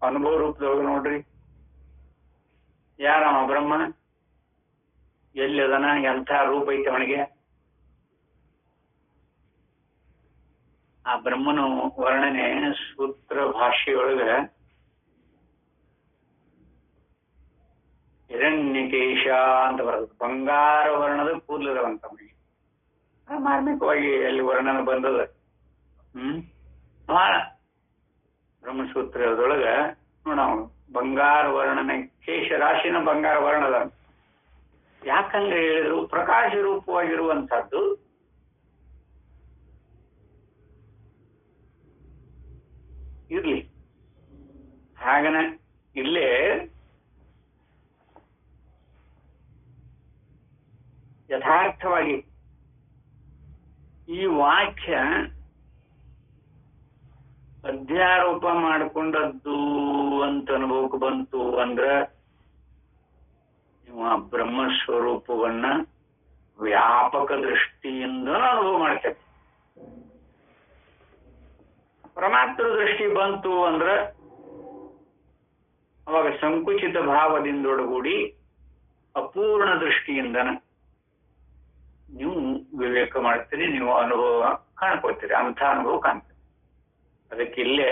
ಅನುಭವ ರೂಪದೊಳಗ ನೋಡ್ರಿ, ಯಾರವ ಬ್ರಹ್ಮ? ಎಲ್ಲಿ ಅದನ? ಎಂಥ ರೂಪ ಐತೆ ಅವನಿಗೆ? ಆ ಬ್ರಹ್ಮನು ವರ್ಣನೆ ಸೂತ್ರ ಭಾಷೆಯೊಳಗ ಹಿರಣ್ಯಕೇಶ ಅಂತ ಬರೋದು. ಬಂಗಾರ ವರ್ಣದ ಕೂದಲದವಂತವನಿಗೆ ಮಾರ್ಮಿಕವಾಗಿ ಅಲ್ಲಿ ವರ್ಣನೆ ಬಂದದ. ಬಹಳ ಬ್ರಹ್ಮಸೂತ್ರದೊಳಗ ನೋಡ, ಬಂಗಾರ ವರ್ಣನೆ, ಕೇಶ ರಾಶಿನ ಬಂಗಾರ ವರ್ಣದ. ಯಾಕಂದ್ರೆ ಹೇಳಿದ್ರು ಪ್ರಕಾಶ ರೂಪವಾಗಿರುವಂತಹದ್ದು ಇರ್ಲಿ. ಹಾಗನ ಇಲ್ಲೇ ಯಥಾರ್ಥವಾಗಿ ಈ ವಾಕ್ಯ ಅಧ್ಯಾರೋಪ ಮಾಡಿಕೊಂಡದ್ದು ಅಂತ ಅನುಭವಕ್ಕೆ ಬಂತು ಅಂದ್ರ ಇವ ಬ್ರಹ್ಮಸ್ವರೂಪವನ್ನ ವ್ಯಾಪಕ ದೃಷ್ಟಿಯಿಂದ ಅನುಭವ ಮಾಡ್ತೇವೆ. ಪರಮಾತ್ಮ ದೃಷ್ಟಿ ಬಂತು ಅಂದ್ರ ಅವಾಗ ಸಂಕುಚಿತ ಭಾವದಿಂದೊಡಗೂಡಿ ಅಪೂರ್ಣ ದೃಷ್ಟಿಯಿಂದನ ನೀವು ವಿವೇಕ ಮಾಡ್ತೀರಿ, ನೀವು ಅನುಭವ ಕಾಣ್ಕೊಳ್ತೀರಿ, ಅಂಥ ಅನುಭವ ಕಾಣ್ತೀರಿ. ಅದಕ್ಕೆ ಇಲ್ಲೇ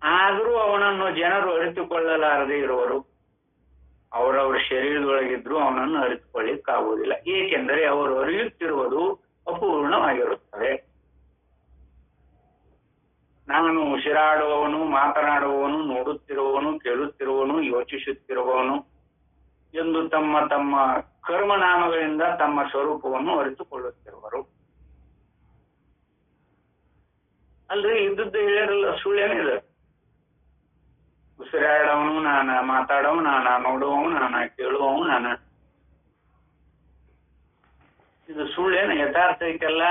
ಆದರೂ ಅವನನ್ನು ಜನರು ಅರಿತುಕೊಳ್ಳಲಾರದೆ ಇರುವರು. ಅವರವರ ಶರೀರದೊಳಗಿದ್ರು ಅವನನ್ನು ಅರಿತುಕೊಳ್ಳಿಕ್ಕಾಗುವುದಿಲ್ಲ. ಏಕೆಂದರೆ ಅವರು ಅರಿಯುತ್ತಿರುವುದು ಅಪೂರ್ಣವಾಗಿರುತ್ತದೆ. ನಾನು ಉಸಿರಾಡುವವನು, ಮಾತನಾಡುವವನು, ನೋಡುತ್ತಿರುವವನು, ಕೇಳುತ್ತಿರುವವನು, ಯೋಚಿಸುತ್ತಿರುವವನು ಎಂದು ತಮ್ಮ ತಮ್ಮ ಕರ್ಮನಾಮಗಳಿಂದ ತಮ್ಮ ಸ್ವರೂಪವನ್ನು ಅರಿತುಕೊಳ್ಳುತ್ತಿರುವರು. ಅಲ್ರಿ, ಇದ್ದದ್ದು ಹೇಳಿರಲ್ಲ, ಸುಳ್ಳೇನಿದೆ? ಉಸಿರಾಡವನು ನಾನ, ಮಾತಾಡವನು ನಾನ, ನೋಡುವವನು ನಾನ, ಕೇಳುವವನು ನಾನ. ಇದು ಸುಳ್ಳೇನು? ಯಥಾರ್ಥ ಐತೆಲ್ಲ.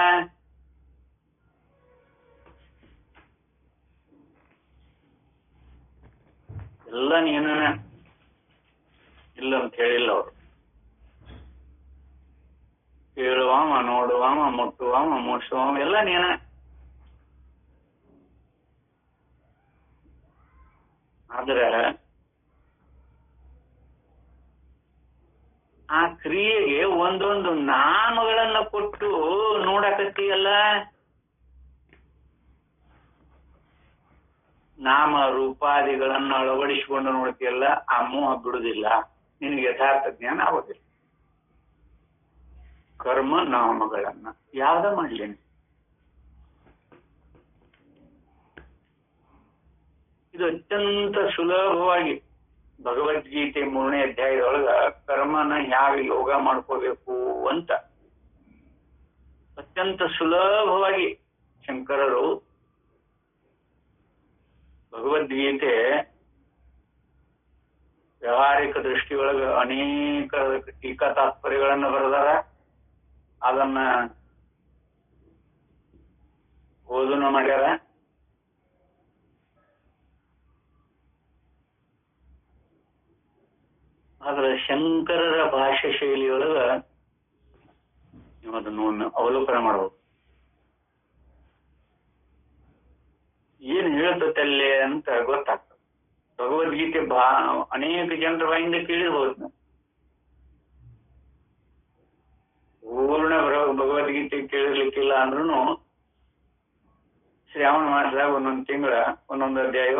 ಎಲ್ಲ ನೀನ ಇಲ್ಲ ಅಂತ ಹೇಳಿಲ್ಲ ಅವರು. ಕೇಳುವವ, ನೋಡುವವ, ಮುಟ್ಟುವವ, ಮುಟ್ಸುವವ ಎಲ್ಲ ನೀನ. ಆದ್ರೆ ಆ ಕ್ರಿಯೆಗೆ ಒಂದೊಂದು ನಾಮಗಳನ್ನ ಕೊಟ್ಟು ನೋಡಕತ್ತೀಯಲ್ಲ. ನಾಮ ರೂಪಾದಿಗಳನ್ನ ಅಳವಡಿಸಿಕೊಂಡು ನೋಡ್ತೀಯಲ್ಲ, ಆ ಮೋಹ ಬಿಡುದಿಲ್ಲ. ನಿನಗೆ ಯಥಾರ್ಥ ಜ್ಞಾನ ಆಗೋದಿಲ್ಲ. ಕರ್ಮ ನಾಮಗಳನ್ನ ಯಾವ್ದ ಮಾಡ್ಲಿ? ಇದು ಅತ್ಯಂತ ಸುಲಭವಾಗಿ ಭಗವದ್ಗೀತೆ 3ನೇ ಅಧ್ಯಾಯದೊಳಗ ಕರ್ಮನ ಹೇಗೆ ಯೋಗ ಮಾಡ್ಕೋಬೇಕು ಅಂತ ಅತ್ಯಂತ ಸುಲಭವಾಗಿ ಶಂಕರರು ಭಗವದ್ಗೀತೆ ವ್ಯಾವಹಾರಿಕ ದೃಷ್ಟಿಯೊಳಗ ಅನೇಕ ಟೀಕಾ ತಾತ್ಪರ್ಯಗಳನ್ನ ಬರೆದಾರ. ಅದನ್ನ ಓದನ ಮಾಡ್ಯಾರ. ಆದ್ರೆ ಶಂಕರರ ಭಾಷೆ ಶೈಲಿಯೊಳಗ ನೀವು ಅದನ್ನು ಅವಲೋಕನ ಮಾಡಬಹುದು. ಏನ್ ಹೇಳ್ತಲ್ಲೇ ಅಂತ ಗೊತ್ತಾಗ್ತದೆ. ಭಗವದ್ಗೀತೆ ಅನೇಕ ಜನರ ಬಾಯಿಂದ ಕೇಳಿರ್ಬೋದು. ಪೂರ್ಣ ಭಗವದ್ಗೀತೆ ಕೇಳಿರ್ಲಿಕ್ಕಿಲ್ಲ ಅಂದ್ರೂ ಶ್ರಾವಣ ಮಾಸದಾಗ ಒಂದೊಂದು ತಿಂಗಳ ಒಂದೊಂದು ಅಧ್ಯಾಯ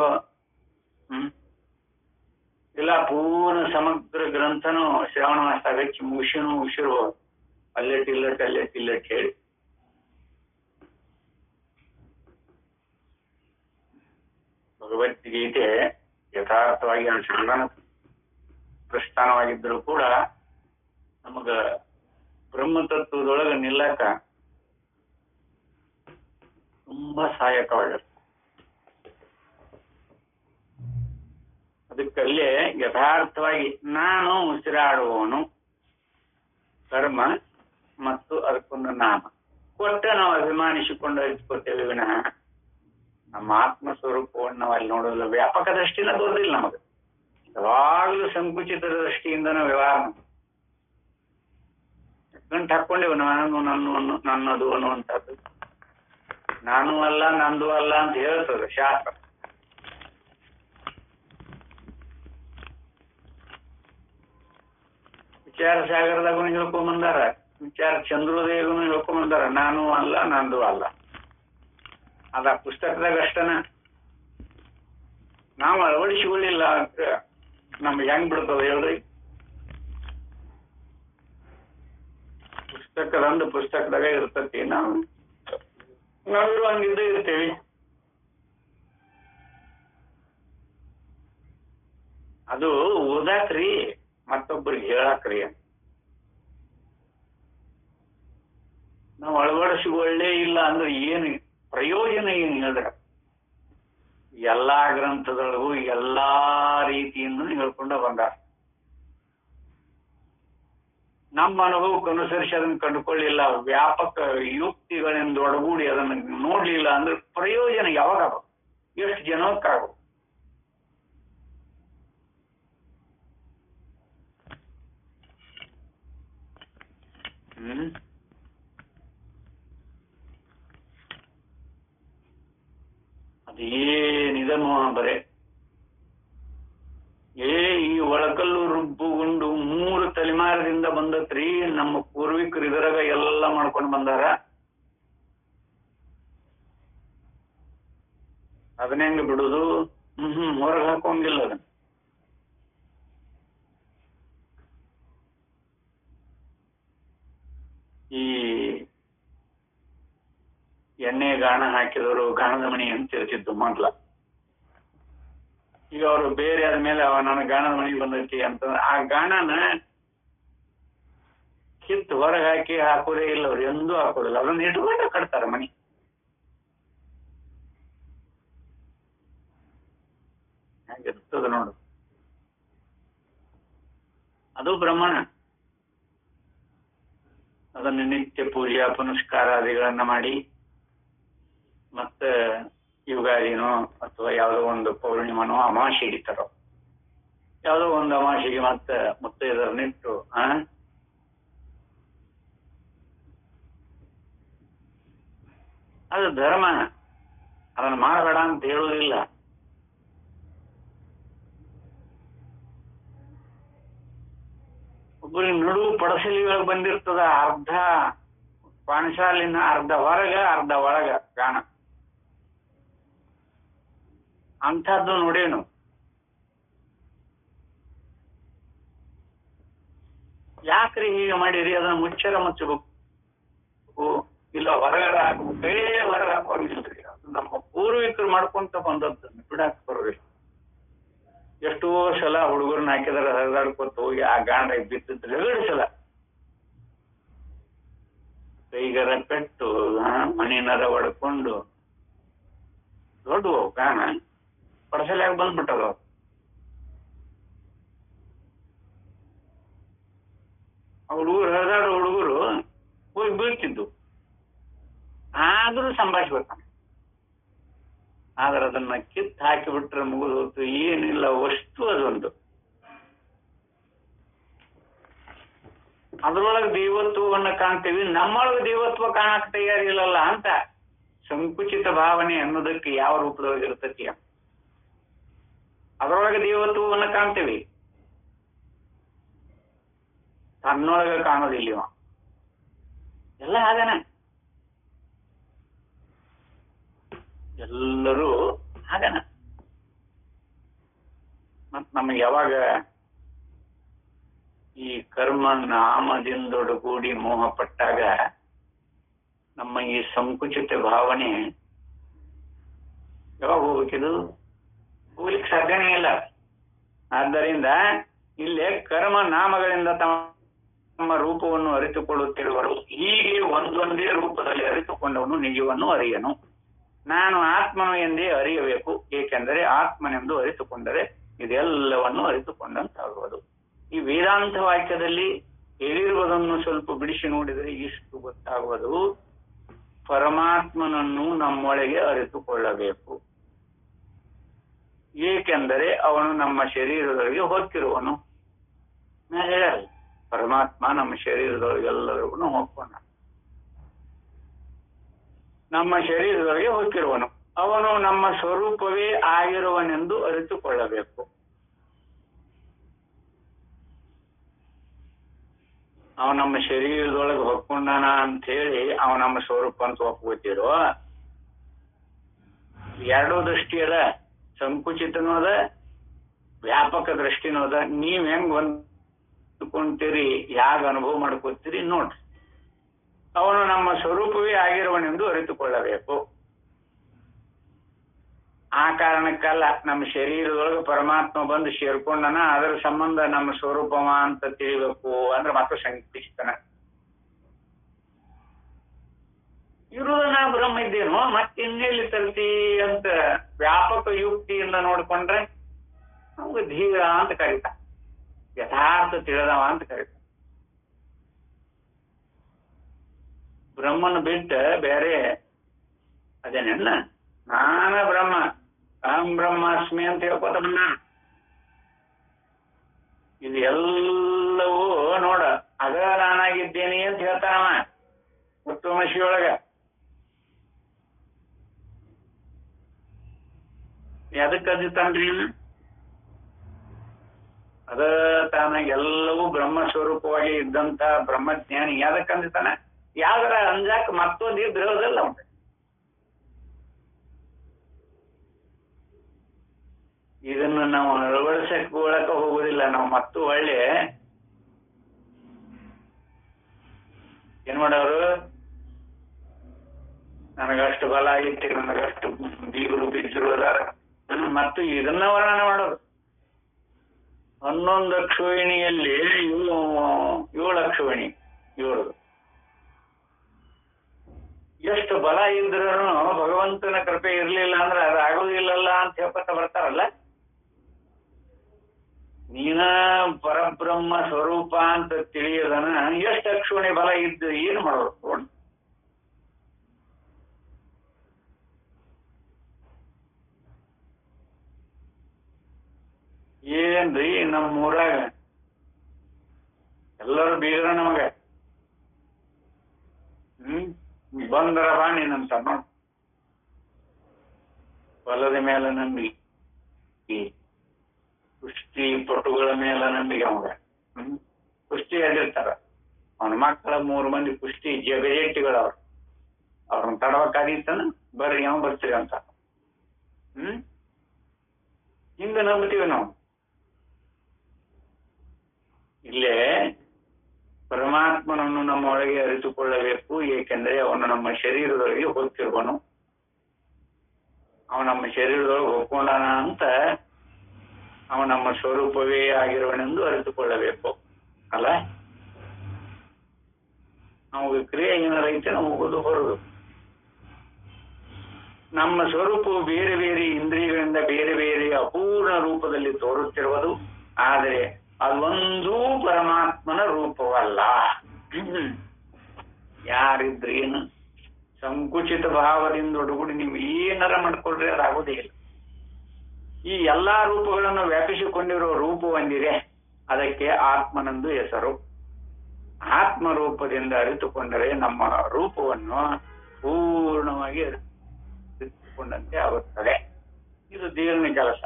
ಇಲ್ಲ ಪೂರ್ಣ ಸಮಗ್ರ ಗ್ರಂಥನು ಶ್ರಾವಣ ಮಾಸದಾಗ ಹಚ್ಚಿ ಮುಗಿಸಿರ್ಬೋದು. ಅಲ್ಲೆಟ್ ಇಲ್ಲಟ್ ಹೇಳಿ. ಭಗವದ್ಗೀತೆ ಯಥಾರ್ಥವಾಗಿ ಅನುಸಂಧಾನ ಪ್ರಸ್ಥಾನವಾಗಿದ್ದರೂ ಕೂಡ ನಮಗ ಬ್ರಹ್ಮತತ್ವದೊಳಗೆ ನಿಲ್ಲಕ ತುಂಬಾ ಸಹಾಯಕವಾಗಿರುತ್ತೆ. ಅದಕ್ಕಲ್ಲೇ ಯಥಾರ್ಥವಾಗಿ ನಾನು ಉಸಿರಾಡುವವನು, ಕರ್ಮ ಮತ್ತು ಅದಕ್ಕೊಂದು ನಾಮ ಕೊಟ್ಟ ನಾವು ಅಭಿಮಾನಿಸಿಕೊಂಡು ಅರಿತುಕೊಳ್ತೇವೆ ವಿನಃ ನಮ್ಮ ಆತ್ಮ ಸ್ವರೂಪವನ್ನು ನಾವು ಅಲ್ಲಿ ನೋಡೋದಿಲ್ಲ. ವ್ಯಾಪಕ ದೃಷ್ಟಿನ ಬರೋದಿಲ್ಲ ನಮಗೆ, ಯಾವಾಗಲೂ ಸಂಕುಚಿತ ದೃಷ್ಟಿಯಿಂದ ನಾವು ವ್ಯವಹಾರ ಗಂಟು ಹಾಕೊಂಡೇವು. ನಾನು ನನ್ನದು ಅನ್ನುವಂಥದ್ದು ನಾನು ಅಲ್ಲ ನಂದು ಅಲ್ಲ ಅಂತ ಹೇಳ್ತದೆ ಶಾಸ್ತ್ರ. ವಿಚಾರ ಸಾಗರದಾಗೂ ಹೇಳ್ಕೊಂಬಂದಾರ, ವಿಚಾರ ಚಂದ್ರೋದಯಗೂ ಹೇಳ್ಕೊಂಬಂದಾರ, ನಾನು ಅಲ್ಲ ನಂದು ಅಲ್ಲ. ಅದ ಪುಸ್ತಕದಾಗ ಅಷ್ಟನ ನಾವು ಅಳವಡಿಸಿಕೊಳ್ಳಿಲ್ಲ ಅಂತ ನಮ್ಗೆ ಹೆಂಗ್ ಬಿಡ್ತದ ಹೇಳ್ರಿ. ಪುಸ್ತಕದಾಗ ಇರ್ತತಿ, ನಾವಿರು ಹಂಗಿದ್ದೇ ಇರ್ತೇವಿ. ಅದು ಓದಾಕ್ರಿ ಮತ್ತೊಬ್ಬರಿಗೆ ಹೇಳಾಕ್ರಿ. ನಾವು ಅಳವಡಿಸಿಕೊಳ್ಳೇ ಇಲ್ಲ ಅಂದ್ರೆ ಏನು ಪ್ರಯೋಜನ ಏನು ಹೇಳಿದ್ರ? ಎಲ್ಲಾ ಗ್ರಂಥದೊಳಗೂ ಎಲ್ಲಾ ರೀತಿಯಿಂದ ಹೇಳ್ಕೊಂಡ ಬಂದಾರ. ನಮ್ಮ ಅನುಭವಕ್ಕೆ ಅನುಸರಿಸಿ ಅದನ್ನು ಕಂಡುಕೊಳ್ಳಿಲ್ಲ, ವ್ಯಾಪಕ ಯುಕ್ತಿಗಳಿಂದ ಒಡಗೂಡಿ ಅದನ್ನು ನೋಡ್ಲಿಲ್ಲ ಅಂದ್ರೆ ಪ್ರಯೋಜನ ಯಾವಾಗ ಎಷ್ಟು ಜನಕ್ಕಾಗ? ಅದೇನಿದೆ ಮೋಹ ಬರೇ ಈ ಒಳಕಲ್ಲು ರುಬ್ಬುಗೊಂಡು 3 ತಲೆಮಾರದಿಂದ ಬಂದತ್ರಿ. ನಮ್ಮ ಪೂರ್ವಿಕರು ಇದರಾಗ ಎಲ್ಲ ಮಾಡ್ಕೊಂಡು ಬಂದಾರ. ಅದನ್ನ ಹೆಂಗ ಬಿಡುದು? ಹೊರಗೆ ಹಾಕೋಂಗಿಲ್ಲ ಅದನ್ನ. ಈ ಎಣ್ಣೆ ಗಾಣ ಹಾಕಿದವರು ಗಾಣದ ಮಣಿ ಅಂತ ಇರ್ತಿದ್ದು ಮೊದ್ಲ. ಈಗ ಅವರು ಬೇರೆ ಆದ್ಮೇಲೆ ನನ್ನ ಗಾಣದ ಮಣಿ ಬಂದೈತಿ ಅಂತ ಆ ಗಾಣನ ಕಿತ್ತು ಹೊರಗೆ ಹಾಕಿ ಹಾಕೋದೇ ಇಲ್ಲ, ಅವ್ರು ಎಂದೂ ಹಾಕೋದಿಲ್ಲ. ಅದನ್ನ ಇಟ್ಕೊಂಡ ಕಟ್ತಾರ ಮಣಿ. ಹಾಗಿರ್ತದ ನೋಡು. ಅದು ಬ್ರಹ್ಮಣ. ಅದನ್ನು ನಿತ್ಯ ಪೂಜಾ ಪುನಸ್ಕಾರಾದಿಗಳನ್ನ ಮಾಡಿ ಮತ್ತೆ ಯುಗಾದಿನೋ ಅಥವಾ ಯಾವುದೋ ಒಂದು ಪೌರ್ಣಿಮನೋ ಅಮಾವಾಸ್ಯೆ ಹಿಡಿತಾರೋ, ಯಾವುದೋ ಒಂದು ಅಮಾವಾಸ್ಯೆಗೆ ಮತ್ತೆ ಇದರನ್ನಿಟ್ಟು ಅದು ಧರ್ಮ. ಅದನ್ನು ಮಾಡಬೇಡ ಅಂತ ಹೇಳುವುದಿಲ್ಲ. ಒಬ್ಬರಿಗೆ ನಡುವು ಪಡಸಲಿಗಳು ಬಂದಿರ್ತದ, ಅರ್ಧ ಪಾನಶಾಲಿನ ಅರ್ಧ ಹೊರಗ ಅರ್ಧ ಒಳಗ ಗಾಣ. ಅಂಥದ್ದು ನೋಡೇನು. ಯಾಕ್ರಿ ಹೀಗೆ ಮಾಡಿರಿ? ಅದನ್ನ ಮುಚ್ಚರ ಮುಚ್ಚಬೇಕು, ಇಲ್ಲ ಹೊರಗಡೆ ಹಾಕಬೇಕು. ಹೊರಗೆ ಹಾಕೋದಿಲ್ರಿ. ನಮ್ಮ ಪೂರ್ವಿಕರು ಮಾಡ್ಕೊಂತ ಬಂದದ್ದನ್ನು ಬಿಡಾಕ್ ಬರೋದಿಲ್ಲ. ಎಷ್ಟೋ ಸಲ ಹುಡುಗರನ್ನ ಹಾಕಿದಾರೆ, ಹರಿದಾಡ್ಕೊತ ಹೋಗಿ ಆ ಗಾಣ ಬಿತ್ತಿದ್ರೆ 2 ಸಲ ಕೈಗರ ಪೆಟ್ಟು, ಮಣ್ಣಿನರ ಹೊಡ್ಕೊಂಡು ದೊಡ್ಡ ಗಾಣ ಪಡಸಲಿಯಾಗಿ ಬಂದ್ಬಿಟ್ಟದ. ಹುಡುಗರು ಹರಿದಾಡೋ ಹುಡುಗರು ಹೋಗಿ ಬೀಳ್ತಿದ್ದು, ಆದ್ರೂ ಸಂಭಾಷಿಸ್ಬೇಕು. ಆದ್ರೆ ಅದನ್ನ ಕಿತ್ತು ಹಾಕಿಬಿಟ್ರೆ ಮುಗಿದು ಹೋಯ್ತು. ಏನಿಲ್ಲ, ವಸ್ತು ಅದೊಂದು. ಅದ್ರೊಳಗೆ ದೇವತ್ವವನ್ನ ಕಾಣ್ತೀವಿ, ನಮ್ಮೊಳಗೆ ದೇವತ್ವ ಕಾಣಕ್ ತಯಾರಿಲ್ಲಲ್ಲ ಅಂತ ಸಂಕುಚಿತ ಭಾವನೆ ಅನ್ನೋದಕ್ಕೆ ಯಾವ ರೂಪದೊಳಗೆ ಇರ್ತತಿ? ಅದರೊಳಗೆ ದೇವತ್ವವನ್ನ ಕಾಣ್ತೀವಿ, ತನ್ನೊಳಗೆ ಕಾಣೋದಿಲ್ಲ. ಎಲ್ಲ ಹಾಗನ, ಎಲ್ಲರೂ ಹಾಗನ. ಮತ್ ನಮಗೆ ಯಾವಾಗ ಈ ಕರ್ಮ ನಾಮದಿಂದೊಡಗೂಡಿ ಮೋಹ ಪಟ್ಟಾಗ ನಮ್ಮ ಈ ಸಂಕುಚಿತ ಭಾವನೆ ಯಾವಾಗ ಹೋಗ್ಬೇಕಿದು? ಹೋಗ್ಲಿಕ್ಕೆ ಸಾಧ್ಯನೇ ಇಲ್ಲ. ಆದ್ದರಿಂದ ಇಲ್ಲೇ ಕರ್ಮ ನಾಮಗಳಿಂದ ತಮ್ಮ ರೂಪವನ್ನು ಅರಿತುಕೊಳ್ಳುತ್ತಿರುವರು. ಹೀಗೆ ಒಂದೊಂದೇ ರೂಪದಲ್ಲಿ ಅರಿತುಕೊಂಡವನು ನಿಜವನ್ನು ಅರಿಯನು. ನಾನು ಆತ್ಮನು ಎಂದೇ ಅರಿಯಬೇಕು, ಏಕೆಂದರೆ ಆತ್ಮನೆಂದು ಅರಿತುಕೊಂಡರೆ ಇದೆಲ್ಲವನ್ನು ಅರಿತುಕೊಂಡಂತಾಗುವುದು. ಈ ವೇದಾಂತ ವಾಕ್ಯದಲ್ಲಿ ಹೇಳಿರುವುದನ್ನು ಸ್ವಲ್ಪ ಬಿಡಿಸಿ ನೋಡಿದರೆ ಇಷ್ಟು ಗೊತ್ತಾಗುವುದು. ಪರಮಾತ್ಮನನ್ನು ನಮ್ಮೊಳಗೆ ಅರಿತುಕೊಳ್ಳಬೇಕು. ಏಕೆಂದರೆ ಅವನು ನಮ್ಮ ಶರೀರದೊಳಗೆ ಹೊಕ್ಕಿರುವನು. ನಾ ಹೇಳಲ್ಲ, ಪರಮಾತ್ಮ ನಮ್ಮ ಶರೀರದೊಳಗೆಲ್ಲರಿಗೂ ಹೊಕ್ಕೊಂಡ, ನಮ್ಮ ಶರೀರದೊಳಗೆ ಹೊಕ್ಕಿರುವನು. ಅವನು ನಮ್ಮ ಸ್ವರೂಪವೇ ಆಗಿರುವನೆಂದು ಅರಿತುಕೊಳ್ಳಬೇಕು. ಅವ ನಮ್ಮ ಶರೀರದೊಳಗೆ ಹೊಕ್ಕೊಂಡನ ಅಂತ ಹೇಳಿ ಅವ ನಮ್ಮ ಸ್ವರೂಪ ಅಂತ ಒಪ್ಕೋತಿರೋ? ಎರಡೂ ದೃಷ್ಟಿ ಅದ, ಸಂಕುಚಿತನೂ ಅದ, ವ್ಯಾಪಕ ದೃಷ್ಟಿನೂ ಅದ. ನೀವ್ ಹೆಂಗ್ ಹೊಂದ್ಕೊಂತೀರಿ, ಯಾಗ ಅನುಭವ ಮಾಡ್ಕೋತೀರಿ ನೋಡ್ರಿ. ಅವನು ನಮ್ಮ ಸ್ವರೂಪವೇ ಆಗಿರುವನೆಂದು ಅರಿತುಕೊಳ್ಳಬೇಕು. ಆ ಕಾರಣಕ್ಕಲ್ಲ ನಮ್ಮ ಶರೀರದೊಳಗೆ ಪರಮಾತ್ಮ ಬಂದು ಸೇರ್ಕೊಂಡನ, ಅದರ ಸಂಬಂಧ ನಮ್ಮ ಸ್ವರೂಪವ ಅಂತ ತಿಳಿಬೇಕು ಅಂದ್ರೆ ಮತ್ತೆ ಸಂಕುಚಿತನ. ಇರುವುದನ್ನ ಬ್ರಹ್ಮ ಇದ್ದೇನೋ ಮತ್ತಿನ್ನೆಲ್ಲಿ ತರ್ತಿ ಅಂತ ವ್ಯಾಪಕ ಯುಕ್ತಿಯಿಂದ ನೋಡ್ಕೊಂಡ್ರೆ ನಮ್ಗೆ ಧೀರ ಅಂತ ಕರೀತ, ಯಥಾರ್ಥ ತಿಳಿದವ ಅಂತ ಕರೀತ. ಬ್ರಹ್ಮನ ಬಿಟ್ಟ ಬೇರೆ ಅದೇನೆಲ್ಲ ನಾನ ಬ್ರಹ್ಮ, ಅಹಂ ಬ್ರಹ್ಮಾಸ್ಮಿ ಅಂತ ಹೇಳ್ಕೊತ ಬಂದ. ಇದು ಎಲ್ಲವೂ ನೋಡ ಅದ ನಾನಾಗಿದ್ದೇನೆ ಅಂತ ಹೇಳ್ತಾನವ ತತ್ವಮಸಿಯೊಳಗ. ಎದಕ್ಕೆ ಅದಿತಾನ್ರಿ? ಅದ ತಾನಾಗ ಎಲ್ಲವೂ ಬ್ರಹ್ಮ ಸ್ವರೂಪವಾಗಿ ಇದ್ದಂತ ಬ್ರಹ್ಮಜ್ಞಾನಿ ಯಾವ್ದಕ್ಕೆ ಅಂದಿತಾನ? ಯಾವ್ದಾರ ಅಂಜಾಕ ಮತ್ತೊಂದು ಇದ್ರೋದಲ್ಲ ಉಂಟು. ಇದನ್ನು ನಾವು ಅಳವಡಿಸಕೊಳ್ಳಕ ಹೋಗುದಿಲ್ಲ. ನಾವು ಮತ್ತು ಒಳ್ಳೆ ಏನ್ ಮಾಡೋರು, ನನಗಷ್ಟು ಬಲ ಆಗಿತ್ತು, ನನಗಷ್ಟು ಬೀಗರು ಬಿದ್ದರು ಅದಾರ, ಮತ್ತು ಇದನ್ನ ವರ್ಣನೆ ಮಾಡೋದು. 11 ಅಕ್ಷೋಹಿಣಿಯಲ್ಲಿ 7 ಅಕ್ಷೋಹಿಣಿ, 7 ಎಷ್ಟು ಬಲ ಇದ್ರೂ ಭಗವಂತನ ಕೃಪೆ ಇರ್ಲಿಲ್ಲ ಅಂದ್ರೆ ಅದು ಆಗೋದಿಲ್ಲಲ್ಲ ಅಂತ ಹೇಳ್ಕೊತ ಬರ್ತಾರಲ್ಲ. ನೀನ ಪರಬ್ರಹ್ಮ ಸ್ವರೂಪ ಅಂತ ತಿಳಿಯೋದನ್ನ ಎಷ್ಟು ಅಕ್ಷೋಣಿ ಬಲ ಇದ್ದು ಏನು ಮಾಡೋದು? ಏನ್ರಿ ನಮ್ಮ ಊರಾಗ ಎಲ್ಲರೂ ಬೀಗ್ರ ನಮಗ ಬಂದರ ಬಾಣಿ ನಂತ ನೋಡ್, ಹೊಲದ ಮೇಲೆ ನಂಬಿಕೆ, ಕುಸ್ತಿ ಪಟುಗಳ ಮೇಲೆ ನಂಬಿಕೆ. ಅವಾಗ ಕುಸ್ತಿ ಅದಿರ್ತಾರ, ಅವನ ಮಕ್ಕಳ 3 ಮಂದಿ ಕುಸ್ತಿ ಜಗಜೆಟ್ಟಿಗಳವ್ರು, ಅವ್ರನ್ನ ತಡವಕ್ಕಾದಿತ್ತಾನ ಬರ್ರಿ ಯಾವ ಬರ್ತೀವಿ ಅಂತ ಹಿಂಗ ನಂಬ್ತೀವಿ ನಾವು. ಇಲ್ಲೇ ಪರಮಾತ್ಮನನ್ನು ನಮ್ಮ ಒಳಗೆ ಅರಿತುಕೊಳ್ಳಬೇಕು. ಏಕೆಂದರೆ ಅವನು ನಮ್ಮ ಶರೀರದೊಳಗೆ ಹೋಗ್ತಿರುವನು. ಅವನು ನಮ್ಮ ಶರೀರದೊಳಗೆ ಹೋಗ್ಕೊಂಡಾನ ಅಂತ ಅವನು ನಮ್ಮ ಸ್ವರೂಪವೇ ಆಗಿರುವನೆಂದು ಅರಿತುಕೊಳ್ಳಬೇಕು ಅಲ್ಲ. ನಮಗೆ ಕ್ರಿಯೆ ಏನಾರೈತೆ ನಾವು ಹೋಗೋದು ಬರೋದು. ನಮ್ಮ ಸ್ವರೂಪವು ಬೇರೆ ಬೇರೆ ಇಂದ್ರಿಯಗಳಿಂದ ಬೇರೆ ಬೇರೆ ಅಪೂರ್ಣ ರೂಪದಲ್ಲಿ ತೋರುತ್ತಿರುವುದು. ಆದರೆ ಅದೊಂದೂ ಪರಮಾತ್ಮನ ರೂಪವಲ್ಲ. ಯಾರಿದ್ರೇನು ಸಂಕುಚಿತ ಭಾವದಿಂದ ಒಡಗೂಡಿ ನೀವು ಏನಾರ ಮಾಡ್ಕೊಳ್ರಿ ಅದಾಗೋದೇ ಇಲ್ಲ. ಈ ಎಲ್ಲಾ ರೂಪಗಳನ್ನು ವ್ಯಾಪಿಸಿಕೊಂಡಿರೋ ರೂಪ ಒಂದಿದೆ, ಅದಕ್ಕೆ ಆತ್ಮನೆಂದು ಹೆಸರು. ಆತ್ಮರೂಪದಿಂದ ಅರಿತುಕೊಂಡರೆ ನಮ್ಮ ರೂಪವನ್ನು ಪೂರ್ಣವಾಗಿ ಅರಿತುಕೊಂಡಂತೆ ಆಗುತ್ತದೆ. ಇದು ದೇವರ ಕೆಲಸ.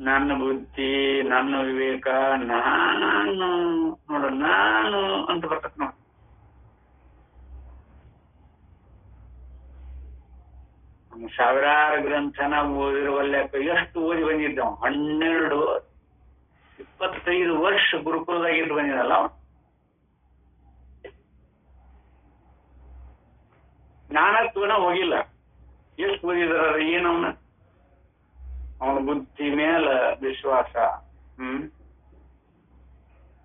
ನನ್ನ ಬುದ್ಧಿ, ನನ್ನ ವಿವೇಕ, ನಾನು ನೋಡ ನಾನು ಅಂತ ಬರ್ತದೆ ನೋಡ. ಸಾವಿರಾರು ಗ್ರಂಥನ ಓದಿರುವಲ್ಲೆಕ್ಕ ಎಷ್ಟು ಓದಿ ಬಂದಿದ್ದವ? 12-25 ವರ್ಷ ಗುರುಕುಲದಾಗಿದ್ದು ಬಂದಿದ್ದಲ್ಲ ಅವನು. ಜ್ಞಾನತ್ವನ ಹೋಗಿಲ್ಲ. ಎಷ್ಟು ಓದಿದಾರ ಏನವನ? ಅವನ ಬುದ್ಧಿ ಮೇಲ ವಿಶ್ವಾಸ,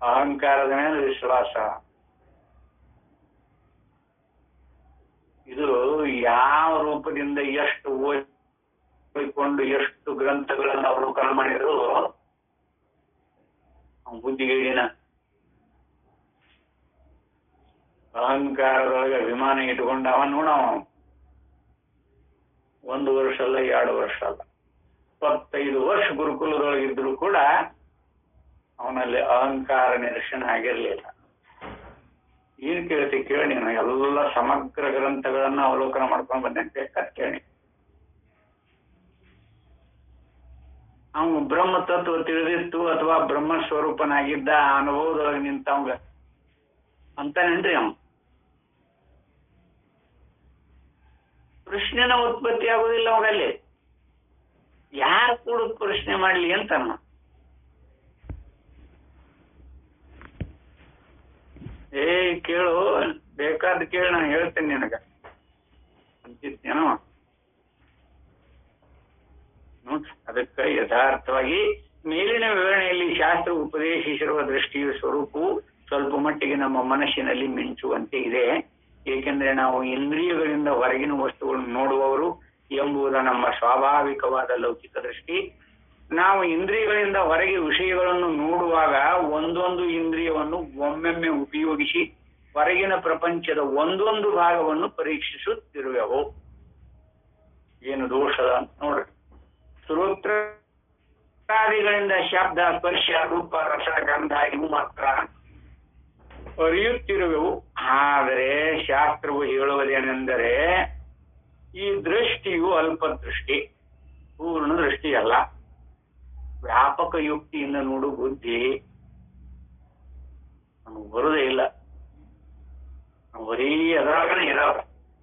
ಅಹಂಕಾರದ ಮೇಲೆ ವಿಶ್ವಾಸ. ಇದು ಯಾವ ರೂಪದಿಂದ ಎಷ್ಟು ಓದಿಕೊಂಡು ಎಷ್ಟು ಗ್ರಂಥಗಳನ್ನು ಅವಲೋಕನ ಮಾಡಿದ್ರು ಬುದ್ಧಿಗೇಡಿನ ಅಹಂಕಾರದೊಳಗೆ ಅಭಿಮಾನ ಇಟ್ಕೊಂಡ ಅವ ನೋಡವ 1 ವರ್ಷ ಅಲ್ಲ 2 ವರ್ಷ ಅಲ್ಲ 25 ವರ್ಷ ಗುರುಕುಲದೊಳಗಿದ್ರು ಕೂಡ ಅವನಲ್ಲಿ ಅಹಂಕಾರ ನಿರಶನ ಆಗಿರ್ಲಿಲ್ಲ. ಏನ್ ಕೇಳ್ತಿ ಕೇಳಿ, ನೀನು ಎಲ್ಲ ಸಮಗ್ರ ಗ್ರಂಥಗಳನ್ನ ಅವಲೋಕನ ಮಾಡ್ಕೊಂಡ್ ಬಂದಂತೆ ಕೇಳಿ. ಅವನು ಬ್ರಹ್ಮ ತತ್ವ ತಿಳಿದಿತ್ತು ಅಥವಾ ಬ್ರಹ್ಮ ಸ್ವರೂಪನಾಗಿದ್ದ ಅನುಭವದೊಳಗೆ ನಿಂತವಂಗ ಅಂತಾನೇನ್ರಿ ಅವನು. ಪ್ರಶ್ನೆನ ಉತ್ಪತ್ತಿ ಆಗುದಿಲ್ಲ ಅವಾಗಲ್ಲಿ. ಯಾರು ಕೂಡ ಪ್ರಶ್ನೆ ಮಾಡ್ಲಿ ಅಂತಮ್ಮ. ಕೇಳು, ಬೇಕಾದ ಕೇಳಿ, ನಾನು ಹೇಳ್ತೇನೆ ನಿನಗ ಅಂತಿದ್ದೇನೋ. ಅದಕ್ಕೆ ಯಥಾರ್ಥವಾಗಿ ಮೇಲಿನ ವಿವರಣೆಯಲ್ಲಿ ಶಾಸ್ತ್ರ ಉಪದೇಶಿಸಿರುವ ದೃಷ್ಟಿಯ ಸ್ವರೂಪವು ಸ್ವಲ್ಪ ಮಟ್ಟಿಗೆ ನಮ್ಮ ಮನಸ್ಸಿನಲ್ಲಿ ಮಿಂಚುವಂತೆ ಇದೆ. ಏಕೆಂದ್ರೆ ನಾವು ಇಂದ್ರಿಯಗಳಿಂದ ಹೊರಗಿನ ವಸ್ತುಗಳನ್ನು ನೋಡುವವರು ಎಂಬುದು ನಮ್ಮ ಸ್ವಾಭಾವಿಕವಾದ ಲೌಕಿಕ ದೃಷ್ಟಿ. ನಾವು ಇಂದ್ರಿಯಗಳಿಂದ ಹೊರಗೆ ವಿಷಯಗಳನ್ನು ನೋಡುವಾಗ ಒಂದೊಂದು ಇಂದ್ರಿಯವನ್ನು ಒಮ್ಮೆಮ್ಮೆ ಉಪಯೋಗಿಸಿ ಹೊರಗಿನ ಪ್ರಪಂಚದ ಒಂದೊಂದು ಭಾಗವನ್ನು ಪರೀಕ್ಷಿಸುತ್ತಿರುವೆವು. ಏನು ದೋಷದ ಅಂತ ನೋಡ್ರಿ. ಶ್ರೋತ್ರಾದಿಗಳಿಂದ ಶಬ್ದ, ಸ್ಪರ್ಶ, ರೂಪ, ರಸ, ಗಂಧ ಇವು ಮಾತ್ರ ಅರಿಯುತ್ತಿರುವೆವು. ಆದರೆ ಶಾಸ್ತ್ರವು ಹೇಳುವುದೇನೆಂದರೆ ಈ ದೃಷ್ಟಿಯು ಅಲ್ಪ ದೃಷ್ಟಿ, ಪೂರ್ಣ ದೃಷ್ಟಿ ಅಲ್ಲ. ವ್ಯಾಪಕ ಯುಕ್ತಿಯಿಂದ ನೋಡು ಬುದ್ಧಿ ನಮಗೆ ಬರುವುದೇ ಇಲ್ಲ. ಬರೀ ಅದರಾಗನೇ ಇರೋದು.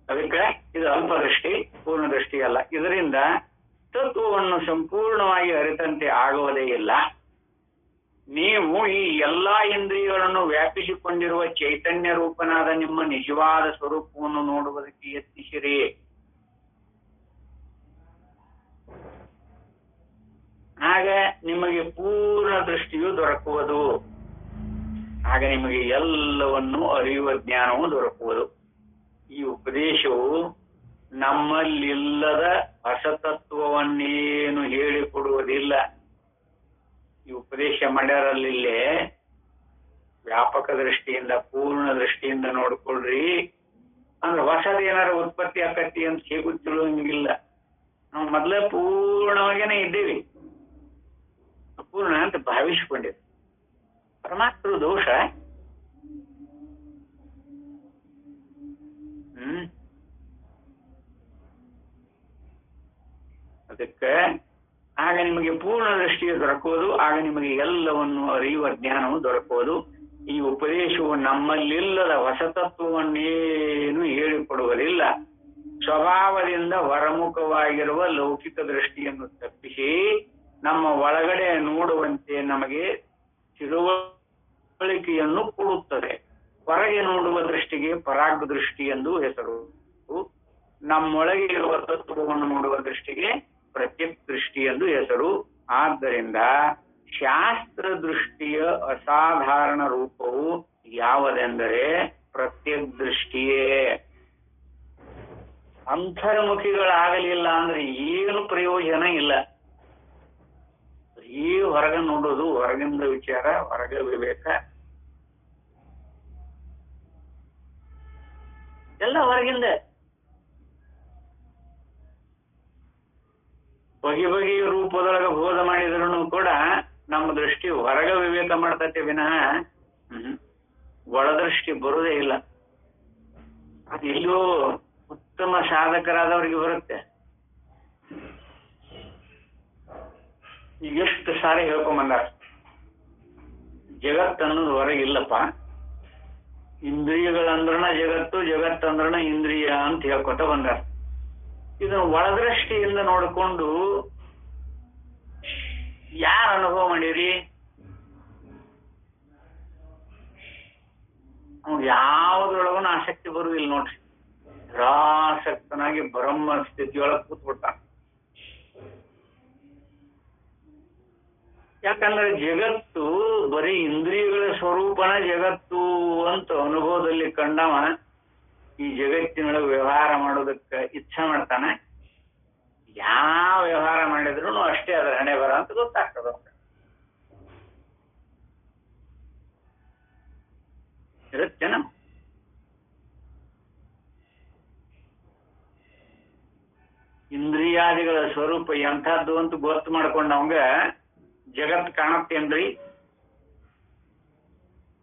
ಅದಕ್ಕೆ ಇದು ಅಲ್ಪ ದೃಷ್ಟಿ, ಪೂರ್ಣ ದೃಷ್ಟಿ ಅಲ್ಲ. ಇದರಿಂದ ತತ್ವವನ್ನು ಸಂಪೂರ್ಣವಾಗಿ ಅರಿತಂತೆ ಆಗುವುದೇ ಇಲ್ಲ. ನೀವು ಈ ಎಲ್ಲಾ ಇಂದ್ರಿಯಗಳನ್ನು ವ್ಯಾಪಿಸಿಕೊಂಡಿರುವ ಚೈತನ್ಯ ರೂಪನಾದ ನಿಮ್ಮ ನಿಜವಾದ ಸ್ವರೂಪವನ್ನು ನೋಡುವುದಕ್ಕೆ ಯತ್ನಿಸಿರಿ. ಆಗ ನಿಮಗೆ ಪೂರ್ಣ ದೃಷ್ಟಿಯು ದೊರಕುವುದು. ಆಗ ನಿಮಗೆ ಎಲ್ಲವನ್ನು ಅರಿಯುವ ಜ್ಞಾನವು ದೊರಕುವುದು. ಈ ಉಪದೇಶವು ನಮ್ಮಲ್ಲಿಲ್ಲದ ಹೊಸತತ್ವವನ್ನೇನು ಹೇಳಿಕೊಡುವುದಿಲ್ಲ. ಈ ಉಪದೇಶ ಮಾಡ್ಯಾರಲ್ಲಿಲ್ಲೇ ವ್ಯಾಪಕ ದೃಷ್ಟಿಯಿಂದ ಪೂರ್ಣ ದೃಷ್ಟಿಯಿಂದ ನೋಡ್ಕೊಳ್ರಿ ಅಂದ್ರೆ ಹೊಸದೇನಾರ ಉತ್ಪತ್ತಿ ಆಕತಿ ಅಂತ ಹೇಗೂ ತಿಳುವಂಗಿಲ್ಲ. ನಾವು ಮೊದಲೇ ಪೂರ್ಣವಾಗೇನೆ ಇದ್ದೀವಿ, ಅಪೂರ್ಣ ಅಂತ ಭಾವಿಸಿಕೊಂಡಿದ್ವಿ. ಪರಮಾತ್ಮ ದೋಷ. ಅದಕ್ಕೆ ಆಗ ನಿಮಗೆ ಪೂರ್ಣ ದೃಷ್ಟಿಯು ದೊರಕುವುದು. ಆಗ ನಿಮಗೆ ಎಲ್ಲವನ್ನು ಅರಿಯುವ ಜ್ಞಾನವು ದೊರಕುವುದು. ಈ ಉಪದೇಶವು ನಮ್ಮಲ್ಲಿಲ್ಲದ ಹೊಸತತ್ವವನ್ನೇನು ಹೇಳಿಕೊಡುವುದಿಲ್ಲ. ಸ್ವಭಾವದಿಂದ ಹೊರಮುಖವಾಗಿರುವ ಲೌಕಿಕ ದೃಷ್ಟಿಯನ್ನು ತಪ್ಪಿಸಿ ನಮ್ಮ ಒಳಗಡೆ ನೋಡುವಂತೆ ನಮಗೆ ತಿಳುವಳಿಕೆಯನ್ನು ಕೊಡುತ್ತದೆ. ಹೊರಗೆ ನೋಡುವ ದೃಷ್ಟಿಗೆ ಪರಾಗ್ ದೃಷ್ಟಿ ಎಂದು ಹೆಸರು. ನಮ್ಮೊಳಗೆ ಇರುವ ತತ್ವವನ್ನು ನೋಡುವ ದೃಷ್ಟಿಗೆ ಪ್ರತ್ಯಕ್ ದೃಷ್ಟಿ ಎಂದು ಹೆಸರು. ಆದ್ದರಿಂದ ಶಾಸ್ತ್ರ ದೃಷ್ಟಿಯ ಅಸಾಧಾರಣ ರೂಪವು ಯಾವುದೆಂದರೆ ಪ್ರತ್ಯಕ್ ದೃಷ್ಟಿಯೇ. ಅಂತರ್ಮುಖಿಗಳಾಗಲಿಲ್ಲ ಅಂದ್ರೆ ಏನು ಪ್ರಯೋಜನ ಇಲ್ಲ. ಈ ಹೊರಗೆ ನೋಡೋದು, ಹೊರಗಿಂದ ವಿಚಾರ, ಹೊರಗೆ ವಿವೇಕ, ಎಲ್ಲ ಹೊರಗಿಂದ. ಬಗೆ ಬಗೆಯ ರೂಪದೊಳಗೆ ಬೋಧ ಮಾಡಿದ್ರು ಕೂಡ ನಮ್ಮ ದೃಷ್ಟಿ ಹೊರಗ ವಿವೇಕ ಮಾಡ್ತತೆ ವಿನಃ ಒಳದೃಷ್ಟಿ ಬರುವುದೇ ಇಲ್ಲ. ಅದು ಎಲ್ಲೋ ಉತ್ತಮ ಸಾಧಕರಾದವರಿಗೆ ಬರುತ್ತೆ. ಈಗ ಎಷ್ಟು ಸಾರಿ ಹೇಳ್ಕೊಂಬಂದಾರ, ಜಗತ್ತನ್ನೋದು ಹೊರಗಿಲ್ಲಪ್ಪ, ಇಂದ್ರಿಯಗಳಂದ್ರನ ಜಗತ್ತು, ಜಗತ್ತಂದ್ರನ ಇಂದ್ರಿಯ ಅಂತ ಹೇಳ್ಕೊತ ಬಂದಾರ. ಇದನ್ನು ಒಳದೃಷ್ಟಿಯಿಂದ ನೋಡಿಕೊಂಡು ಯಾರು ಅನುಭವ ಮಾಡಿರಿ? ಅವ್ನು ಯಾವುದ್ರೊಳಗೂ ಆಸಕ್ತಿ ಬರುವುದಿಲ್ಲ ನೋಡ್ರಿ. ನಿರಾಸಕ್ತನಾಗಿ ಬ್ರಹ್ಮ ಸ್ಥಿತಿಯೊಳಗೆ ಕೂತ್ಬಿಟ್ಟ. ಯಾಕಂದ್ರೆ ಜಗತ್ತು ಬರೀ ಇಂದ್ರಿಯಗಳ ಸ್ವರೂಪನ ಜಗತ್ತು ಅಂತ ಅನುಭವದಲ್ಲಿ ಕಂಡವ ಈ ಜಗತ್ತಿನೊಳಗೆ ವ್ಯವಹಾರ ಮಾಡೋದಕ್ಕೆ ಇಚ್ಛೆ ಮಾಡ್ತಾನೆ. ಯಾವ ವ್ಯವಹಾರ ಮಾಡಿದ್ರು ಅಷ್ಟೇ ಅದ್ರ ಹಣೆ ಬರ ಅಂತ ಗೊತ್ತಾಗ್ತದ. ಇರುತ್ತೇನ? ಇಂದ್ರಿಯಾದಿಗಳ ಸ್ವರೂಪ ಎಂಥದ್ದು ಅಂತ ಗೊತ್ತು ಮಾಡ್ಕೊಂಡು ಅವಂಗ ಜಗತ್ ಕಾಣತ್ತೇನ್ರಿ?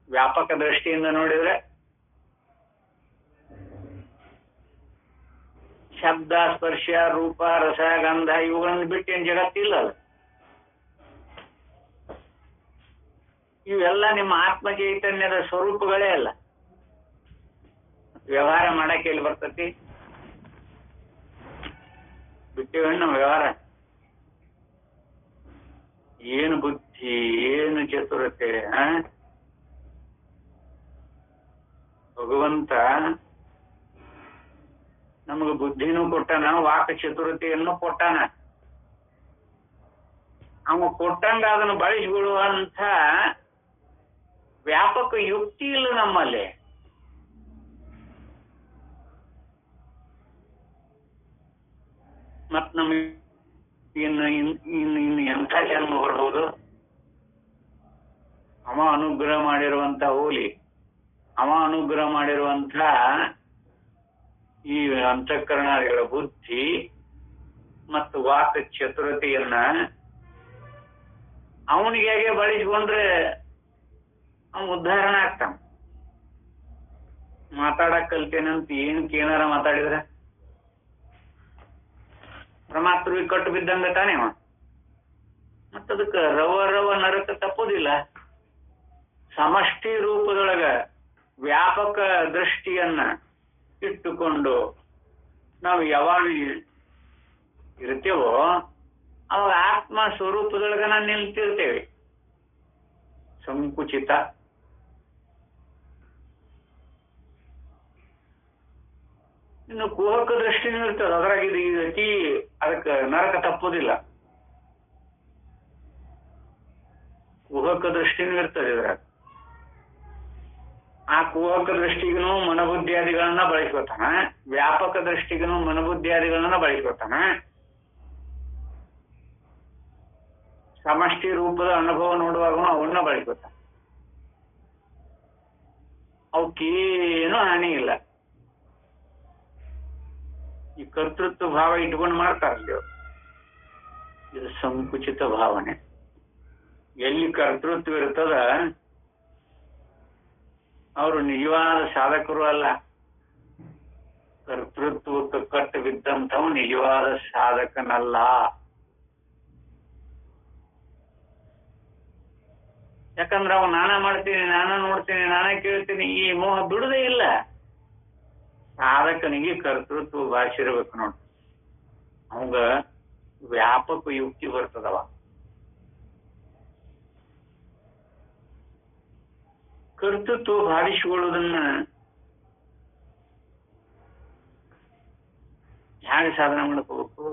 ವ್ಯಾಪಕ ದೃಷ್ಟಿಯಿಂದ ನೋಡಿದ್ರೆ ಶಬ್ದ, ಸ್ಪರ್ಶ, ರೂಪ, ರಸ, ಗಂಧ ಇವುಗಳನ್ನು ಬಿಟ್ಟೇನು ಜಗತ್ತಿಲ್ಲಲ್ಲ. ಇವೆಲ್ಲ ನಿಮ್ಮ ಆತ್ಮ ಚೈತನ್ಯದ ಸ್ವರೂಪಗಳೇ ಅಲ್ಲ. ವ್ಯವಹಾರ ಮಾಡಕ್ಕೆ ಎಲ್ಲಿ ಬರ್ತತಿ? ಬಿಟ್ಟಿವೇನು ನಮ್ಮ ವ್ಯವಹಾರ? ಏನು ಬುದ್ಧಿ, ಏನು ಚತುರತೆ! ಭಗವಂತ ನಮಗೆ ಬುದ್ಧಿನೂ ಕೊಟ್ಟಾನ, ವಾಕ್ ಚತುರತೆಯನ್ನು ಕೊಟ್ಟಾನ. ಅವ ಕೊಟ್ಟಂಗ ಅದನ್ನು ಬಳಸಿಕೊಳ್ಳುವಂಥ ವ್ಯಾಪಕ ಯುಕ್ತಿ ಇಲ್ಲ ನಮ್ಮಲ್ಲಿ. ಮತ್ ನಮಗೆ ಇನ್ನು ಎಂಥ ಜನ್ಮ ಬರ್ಬೋದು? ಅವ ಅನುಗ್ರಹ ಮಾಡಿರುವಂತ ಹೋಲಿ, ಅವ ಅನುಗ್ರಹ ಮಾಡಿರುವಂತ ಈ ಅಂತಃಕರಣಗಳ ಬುದ್ಧಿ ಮತ್ತು ವಾಕ್ ಚತುರತೆಯನ್ನ ಅವನಿಗೆ ಹೇಗೆ ಬಳಸಿಕೊಂಡ್ರೆ ಅವನು ಉದ್ಧಾರಣ ಆಗ್ತಾನ. ಮಾತಾಡಕ್ ಕಲ್ತೇನಂತ ಏನಕ್ಕೆ ಏನಾರ ಮಾತಾಡಿದ್ರೆ ಪರಮಾತ್ಮರಿಗೆ ಕಟ್ಟು ಬಿದ್ದಂಗ ತಾನೇ ಅವ. ಮತ್ತದಕ್ಕ ರವ ನರಕ ತಪ್ಪುದಿಲ್ಲ. ಸಮಷ್ಟಿ ರೂಪದೊಳಗ ವ್ಯಾಪಕ ದೃಷ್ಟಿಯನ್ನ ಇಟ್ಟುಕೊಂಡು ನಾವು ಯಾವಾಗ ಇರ್ತೇವೋ ಅವಾಗ ಆತ್ಮ ಸ್ವರೂಪದೊಳಗ ನಾವು ನಿಲ್ತಿರ್ತೇವೆ. ಸಂಕುಚಿತ ಇನ್ನು ಕುಹಕ ದೃಷ್ಟಿನೂ ಇರ್ತದೆ. ಅದ್ರಾಗ ಇದು ಅತಿ ಅದಕ್ಕೆ ನರಕ ತಪ್ಪುದಿಲ್ಲ. ಕುಹಕ ದೃಷ್ಟಿನೂ ಇರ್ತದೆ ಇದ್ರಾಗ. ಆ ಕುಹಕ ದೃಷ್ಟಿಗೂ ಮನಬುದ್ಧಿಯಾದಿಗಳನ್ನ ಬಳಸ್ಕೊತಾನ, ವ್ಯಾಪಕ ದೃಷ್ಟಿಗೂ ಮನಬುದ್ಧಿಯಾದಿಗಳನ್ನ ಬಳಸ್ಕೊತಾನ, ಸಮಷ್ಟಿ ರೂಪದ ಅನುಭವ ನೋಡುವಾಗ ಅವನ್ನ ಬಳಸ್ಕೊತಾನ. ಅವಕ್ಕೇನು ಹಾನಿ ಇಲ್ಲ. ಈ ಕರ್ತೃತ್ವ ಭಾವ ಇಟ್ಕೊಂಡು ಮಾಡ್ತಾರಲ್ಲ, ಇದು ಸಂಕುಚಿತ ಭಾವನೆ. ಎಲ್ಲಿ ಕರ್ತೃತ್ವ ಇರ್ತದ ಅವರು ನಿಜವಾದ ಸಾಧಕರು ಅಲ್ಲ. ಕರ್ತೃತ್ವಕ್ಕೆ ಕಟ್ಟು ಬಿದ್ದಂಥವು ನಿಜವಾದ ಸಾಧಕನಲ್ಲ. ಯಾಕಂದ್ರೆ ಅವ ನಾನ ಮಾಡ್ತೀನಿ, ನಾನ ನೋಡ್ತೀನಿ, ನಾನೇ ಕೇಳ್ತೀನಿ, ಈ ಮೋಹ ಬಿಡುದೇ ಇಲ್ಲ. ಸಾಧಕನಿಗೆ ಕರ್ತೃತ್ವ ಭಾಷಿರ್ಬೇಕು ನೋಡಿ. ಅವಂಗ ವ್ಯಾಪಕ ಯುಕ್ತಿ ಬರ್ತದವ. ಕರ್ತೃತ್ವ ಭಾವಿಸಿಕೊಳ್ಳುವುದನ್ನ ಹೇಗೆ ಸಾಧನೆ ಮಾಡ್ಕೋಬೇಕು?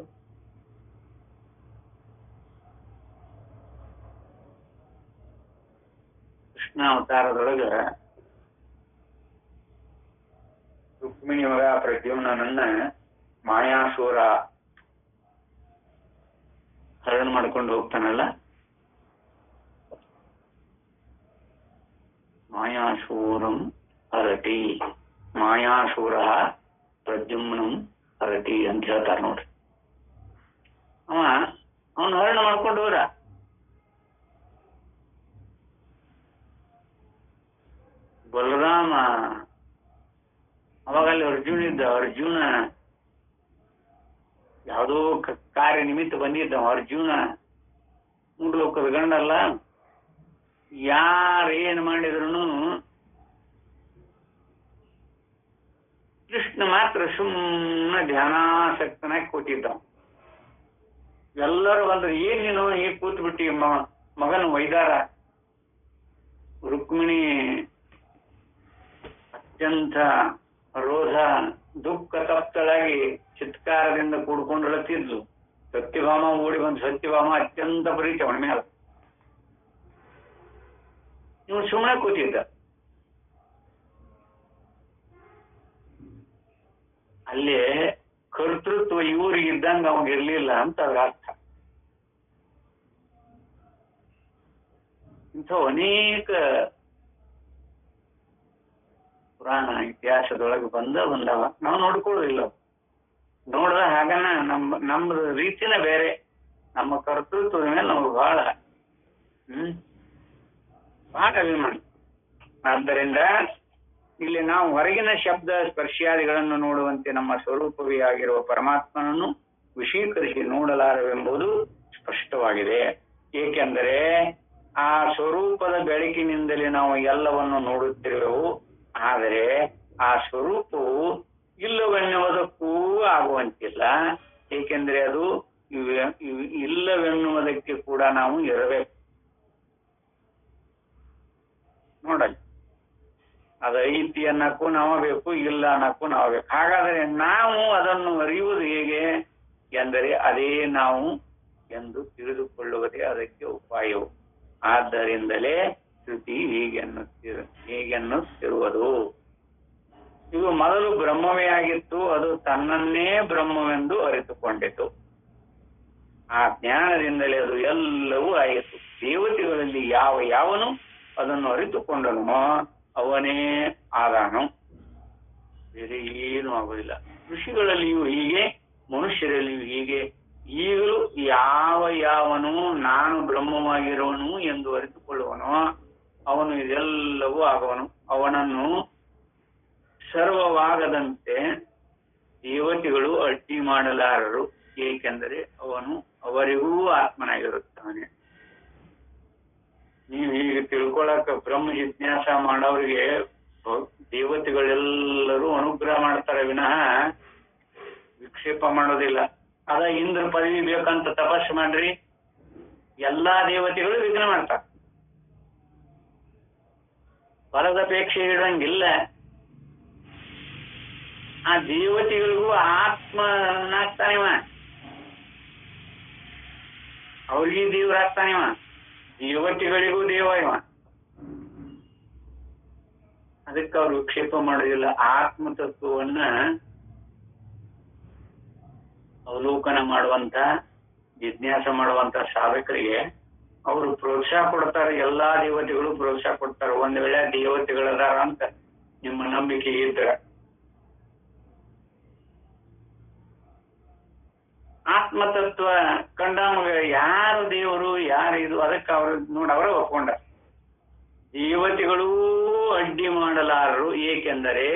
ಕೃಷ್ಣ ಅವತಾರದೊಳಗ ರುಕ್ಮಿಣಿ ಮಗ ಪ್ರದ್ಯುಮ್ನನ್ನ ಮಾಯಾಸೂರ ಹರಣ ಮಾಡ್ಕೊಂಡು ಹೋಗ್ತಾನಲ್ಲ, ಮಾಯಾಸೂರಂ ಹರಟಿ, ಮಾಯಾಸೂರ ಪ್ರದ್ಯುಮ್ನಂ ಹರಟಿ ಅಂತ ಹೇಳ್ತಾರ ನೋಡ್ರಿ. ಅವನು ಹರಣ ಮಾಡ್ಕೊಂಡು ಹೋರ. ಬಲರಾಮ ಅವಾಗ ಅಲ್ಲಿ ಅರ್ಜುನ ಇದ್ದ. ಅರ್ಜುನ ಯಾವುದೋ ಕಾರ್ಯ ನಿಮಿತ್ತ ಬಂದಿದ್ದ. ಅರ್ಜುನ ಮೂಡ್ಲೋಕದ ಗಂಡಲ್ಲ. ಯಾರೇನ್ ಮಾಡಿದ್ರು ಕೃಷ್ಣ ಮಾತ್ರ ಸುಮ್ಮನೆ ಧ್ಯಾನಾಸಕ್ತನಾಗಿ ಕೂತಿದ್ದ. ಎಲ್ಲರೂ ಬಂದ್ರು, ಏನ್ ನೀನು ಈಗ ಕೂತ್ ಬಿಟ್ಟಿ ಮಗನ ವೈದಾರ. ರುಕ್ಮಿಣಿ ಅತ್ಯಂತ ರೋಧ ದುಃಖ ತಪ್ತಳಾಗಿ ಚಿತ್ಕಾರದಿಂದ ಕೂಡ್ಕೊಂಡು ಅಳತಿದ್ಲು. ಸತ್ಯಭಾಮ ಓಡಿ ಬಂದು, ಸತ್ಯಭಾಮ ಅತ್ಯಂತ ಪ್ರೀತಿ ಅವನ ಮೇಲೆ. ಇವನು ಸುಮ್ಮನೆ ಕೂತಿದ್ದ. ಅಲ್ಲೇ ಕರ್ತೃತ್ವ ಇವ್ರಿಗಿದ್ದಂಗ ಅವಾಗ ಇರ್ಲಿಲ್ಲ ಅಂತ ಅದ್ರ ಅರ್ಥ. ಇಂಥ ಅನೇಕ ಪುರಾಣ ಇತಿಹಾಸದೊಳಗೆ ಬಂದವ ನಾವು ನೋಡ್ಕೊಳ್ಳೋದಿಲ್ಲ. ನೋಡ್ದ ಹಾಗನ ನಮ್ದು ರೀತಿನ ಬೇರೆ, ನಮ್ಮ ಕರ್ತೃತ್ವದ ಮೇಲೆ ನಮ್ಗೆ ಬಹಳ ಅಭಿಮಾನ. ಆದ್ದರಿಂದ ಇಲ್ಲಿ ನಾವು ಹೊರಗಿನ ಶಬ್ದ ಸ್ಪರ್ಶಾದಿಗಳನ್ನು ನೋಡುವಂತೆ ನಮ್ಮ ಸ್ವರೂಪವೇ ಆಗಿರುವ ಪರಮಾತ್ಮನನ್ನು ವಿಷೀಕರಿಸಿ ನೋಡಲಾರವೆಂಬುದು ಸ್ಪಷ್ಟವಾಗಿದೆ. ಏಕೆಂದರೆ ಆ ಸ್ವರೂಪದ ಬೆಳಕಿನಿಂದಲೇ ನಾವು ಎಲ್ಲವನ್ನು ನೋಡುತ್ತಿರುವೆವು. ಆದರೆ ಆ ಸ್ವರೂಪವು ಇಲ್ಲವೆನ್ನುವುದಕ್ಕೂ ಆಗುವಂತಿಲ್ಲ. ಏಕೆಂದರೆ ಅದು ಇಲ್ಲವೆನ್ನುವುದಕ್ಕೆ ಕೂಡ ನಾವು ಇರಬೇಕು. ನೋಡಲಿ, ಅದು ಐತಿ ಅನ್ನಕ್ಕೂ ನಾವು ಬೇಕು, ಇಲ್ಲ ಅನ್ನಕ್ಕೂ ನಾವು ಬೇಕು. ಹಾಗಾದರೆ ನಾವು ಅದನ್ನು ಅರಿಯುವುದು ಹೇಗೆ ಎಂದರೆ ಅದೇ ನಾವು ಎಂದು ತಿಳಿದುಕೊಳ್ಳುವುದೇ ಅದಕ್ಕೆ ಉಪಾಯವು. ಆದ್ದರಿಂದಲೇ ಶ್ರುತಿ ಹೀಗೆನ್ನುತ್ತಿರುವುದು. ಇದು ಮೊದಲು ಬ್ರಹ್ಮವೇ ಆಗಿತ್ತು, ಅದು ತನ್ನನ್ನೇ ಬ್ರಹ್ಮವೆಂದು ಅರಿತುಕೊಂಡಿತು. ಆ ಜ್ಞಾನದಿಂದಲೇ ಅದು ಎಲ್ಲವೂ ಆಯಿತು. ದೇವತೆಗಳಲ್ಲಿ ಯಾವನು ಅದನ್ನು ಅರಿತುಕೊಂಡನೋ ಅವನೇ ಆದಾನು, ಬೇರೆ ಏನೂ ಆಗುವುದಿಲ್ಲ. ಋಷಿಗಳಲ್ಲಿಯೂ ಹೀಗೆ, ಮನುಷ್ಯರಲ್ಲಿಯೂ ಹೀಗೆ. ಈಗಲೂ ಯಾವನು ನಾನು ಬ್ರಹ್ಮವಾಗಿರುವನು ಎಂದು ಅರಿತುಕೊಳ್ಳುವನೋ ಅವನು ಇದೆಲ್ಲವೂ ಆಗುವನು. ಅವನನ್ನು ಸರ್ವವಾಗದಂತೆ ದೇವತೆಗಳು ಅಡ್ಡಿ ಮಾಡಲಾರರು, ಏಕೆಂದರೆ ಅವನು ಅವರಿಗೂ ಆತ್ಮನಾಗಿರುತ್ತಾನೆ. ನೀವು ಹೀಗೆ ತಿಳ್ಕೊಳಕ ಬ್ರಹ್ಮ ಜಿಜ್ಞಾಸ ಮಾಡೋರಿಗೆ ದೇವತೆಗಳೆಲ್ಲರೂ ಅನುಗ್ರಹ ಮಾಡ್ತಾರೆ ವಿನಃ ವಿಕ್ಷೇಪ ಮಾಡೋದಿಲ್ಲ. ಅದ ಇಂದ್ರ ಪದವಿ ಬೇಕಂತ ತಪಸ್ಸು ಮಾಡ್ರಿ, ಎಲ್ಲಾ ದೇವತೆಗಳು ವಿಘ್ನ ಮಾಡ್ತಾರೆ. ಫಲದಪೇಕ್ಷೆ ಇಡಂಗಿಲ್ಲ. ಆ ದೇವತೆಗಳಿಗೂ ಆತ್ಮನಾಗ್ತಾನಿವ, ಅವ್ರಿಗೆ ದೇವರಾಗ್ತಾನಿವ, ದೇವತೆಗಳಿಗೂ ದೇವ ಇವ. ಅದಕ್ಕೆ ಅವ್ರು ವಿಕ್ಷೇಪ ಮಾಡೋದಿಲ್ಲ. ಆತ್ಮತತ್ವವನ್ನ ಅವಲೋಕನ ಮಾಡುವಂತ, ಜಿಜ್ಞಾಸ ಮಾಡುವಂತ ಸಾಧಕರಿಗೆ ಅವರು ಪ್ರೋತ್ಸಾಹ ಕೊಡ್ತಾರೆ. ಎಲ್ಲಾ ದೇವತೆಗಳು ಪ್ರೋತ್ಸಾಹ ಕೊಡ್ತಾರೆ. ಒಂದ್ ವೇಳೆ ದೇವತೆಗಳದಾರ ಅಂತ ನಿಮ್ಮ ನಂಬಿಕೆ ಇದ್ರ, ಆತ್ಮತತ್ವ ಕಂಡಾಗ ಯಾರು ದೇವರು ಯಾರು ಇದು, ಅದಕ್ಕೆ ಅವ್ರ ನೋಡಿ ಅವರೇ ಒಪ್ಕೊಂಡ. ದೇವತೆಗಳೂ ಅಡ್ಡಿ ಮಾಡಲಾರರು, ಏಕೆಂದರೆ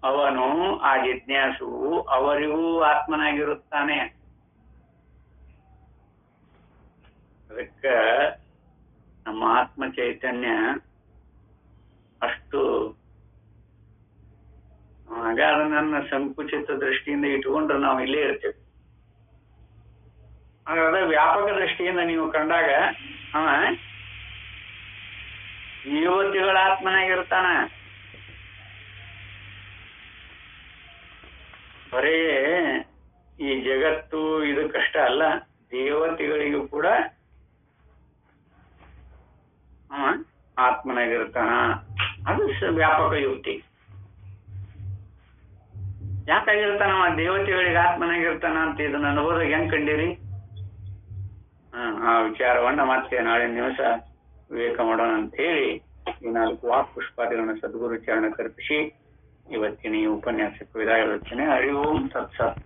ಅವನು ಆ ಜಿಜ್ಞಾಸು ಅವರಿಗೂ ಆತ್ಮನಾಗಿರುತ್ತಾನೆ. ಅದಕ್ಕ ನಮ್ಮ ಆತ್ಮ ಚೈತನ್ಯ ಅಷ್ಟು ಆಗ ಅದನ್ನ ಸಂಕುಚಿತ ದೃಷ್ಟಿಯಿಂದ ಇಟ್ಕೊಂಡ್ರೆ ನಾವು ಇಲ್ಲೇ ಇರ್ತೇವೆ. ಹಾಗಾದ್ರೆ ವ್ಯಾಪಕ ದೃಷ್ಟಿಯಿಂದ ನೀವು ಕಂಡಾಗ ಅವ ದೇವತೆಗಳ ಆತ್ಮನಾಗಿರ್ತಾನ. ಬರೇ ಈ ಜಗತ್ತು ಇದಕ್ಕಷ್ಟ ಅಲ್ಲ, ದೇವತೆಗಳಿಗೂ ಕೂಡ ಆತ್ಮನಾಗಿರ್ತಾನ. ಅದು ವ್ಯಾಪಕ ಯುಕ್ತಿ. ಯಾಕಾಗಿರ್ತಾನ ದೇವತೆಗಳಿಗೆ ಆತ್ಮನಾಗಿರ್ತಾನ ಅಂತ ಇದನ್ನ ಅನುಭವದಾಗ ಹೆಂಗ್ ಕಂಡಿರಿ? ಆ ವಿಚಾರವನ್ನ ಮತ್ತೆ ನಾಳೆ ದಿವಸ ವಿವೇಕ ಮಾಡೋಣ ಅಂತ ಹೇಳಿ ಈ 4 ವಾಕ್ ಪುಷ್ಪಾದಿಗಳನ್ನ ಸದ್ಗುರು ಚರಣ ಕರ್ಪಿಸಿ ಇವತ್ತಿನ ಈ ಉಪನ್ಯಾಸಕ್ಕೆ ವಿದಾಯ ಹೇಳುತ್ತೇನೆ. ಹರಿ ಓಂ ತತ್ಸತ್.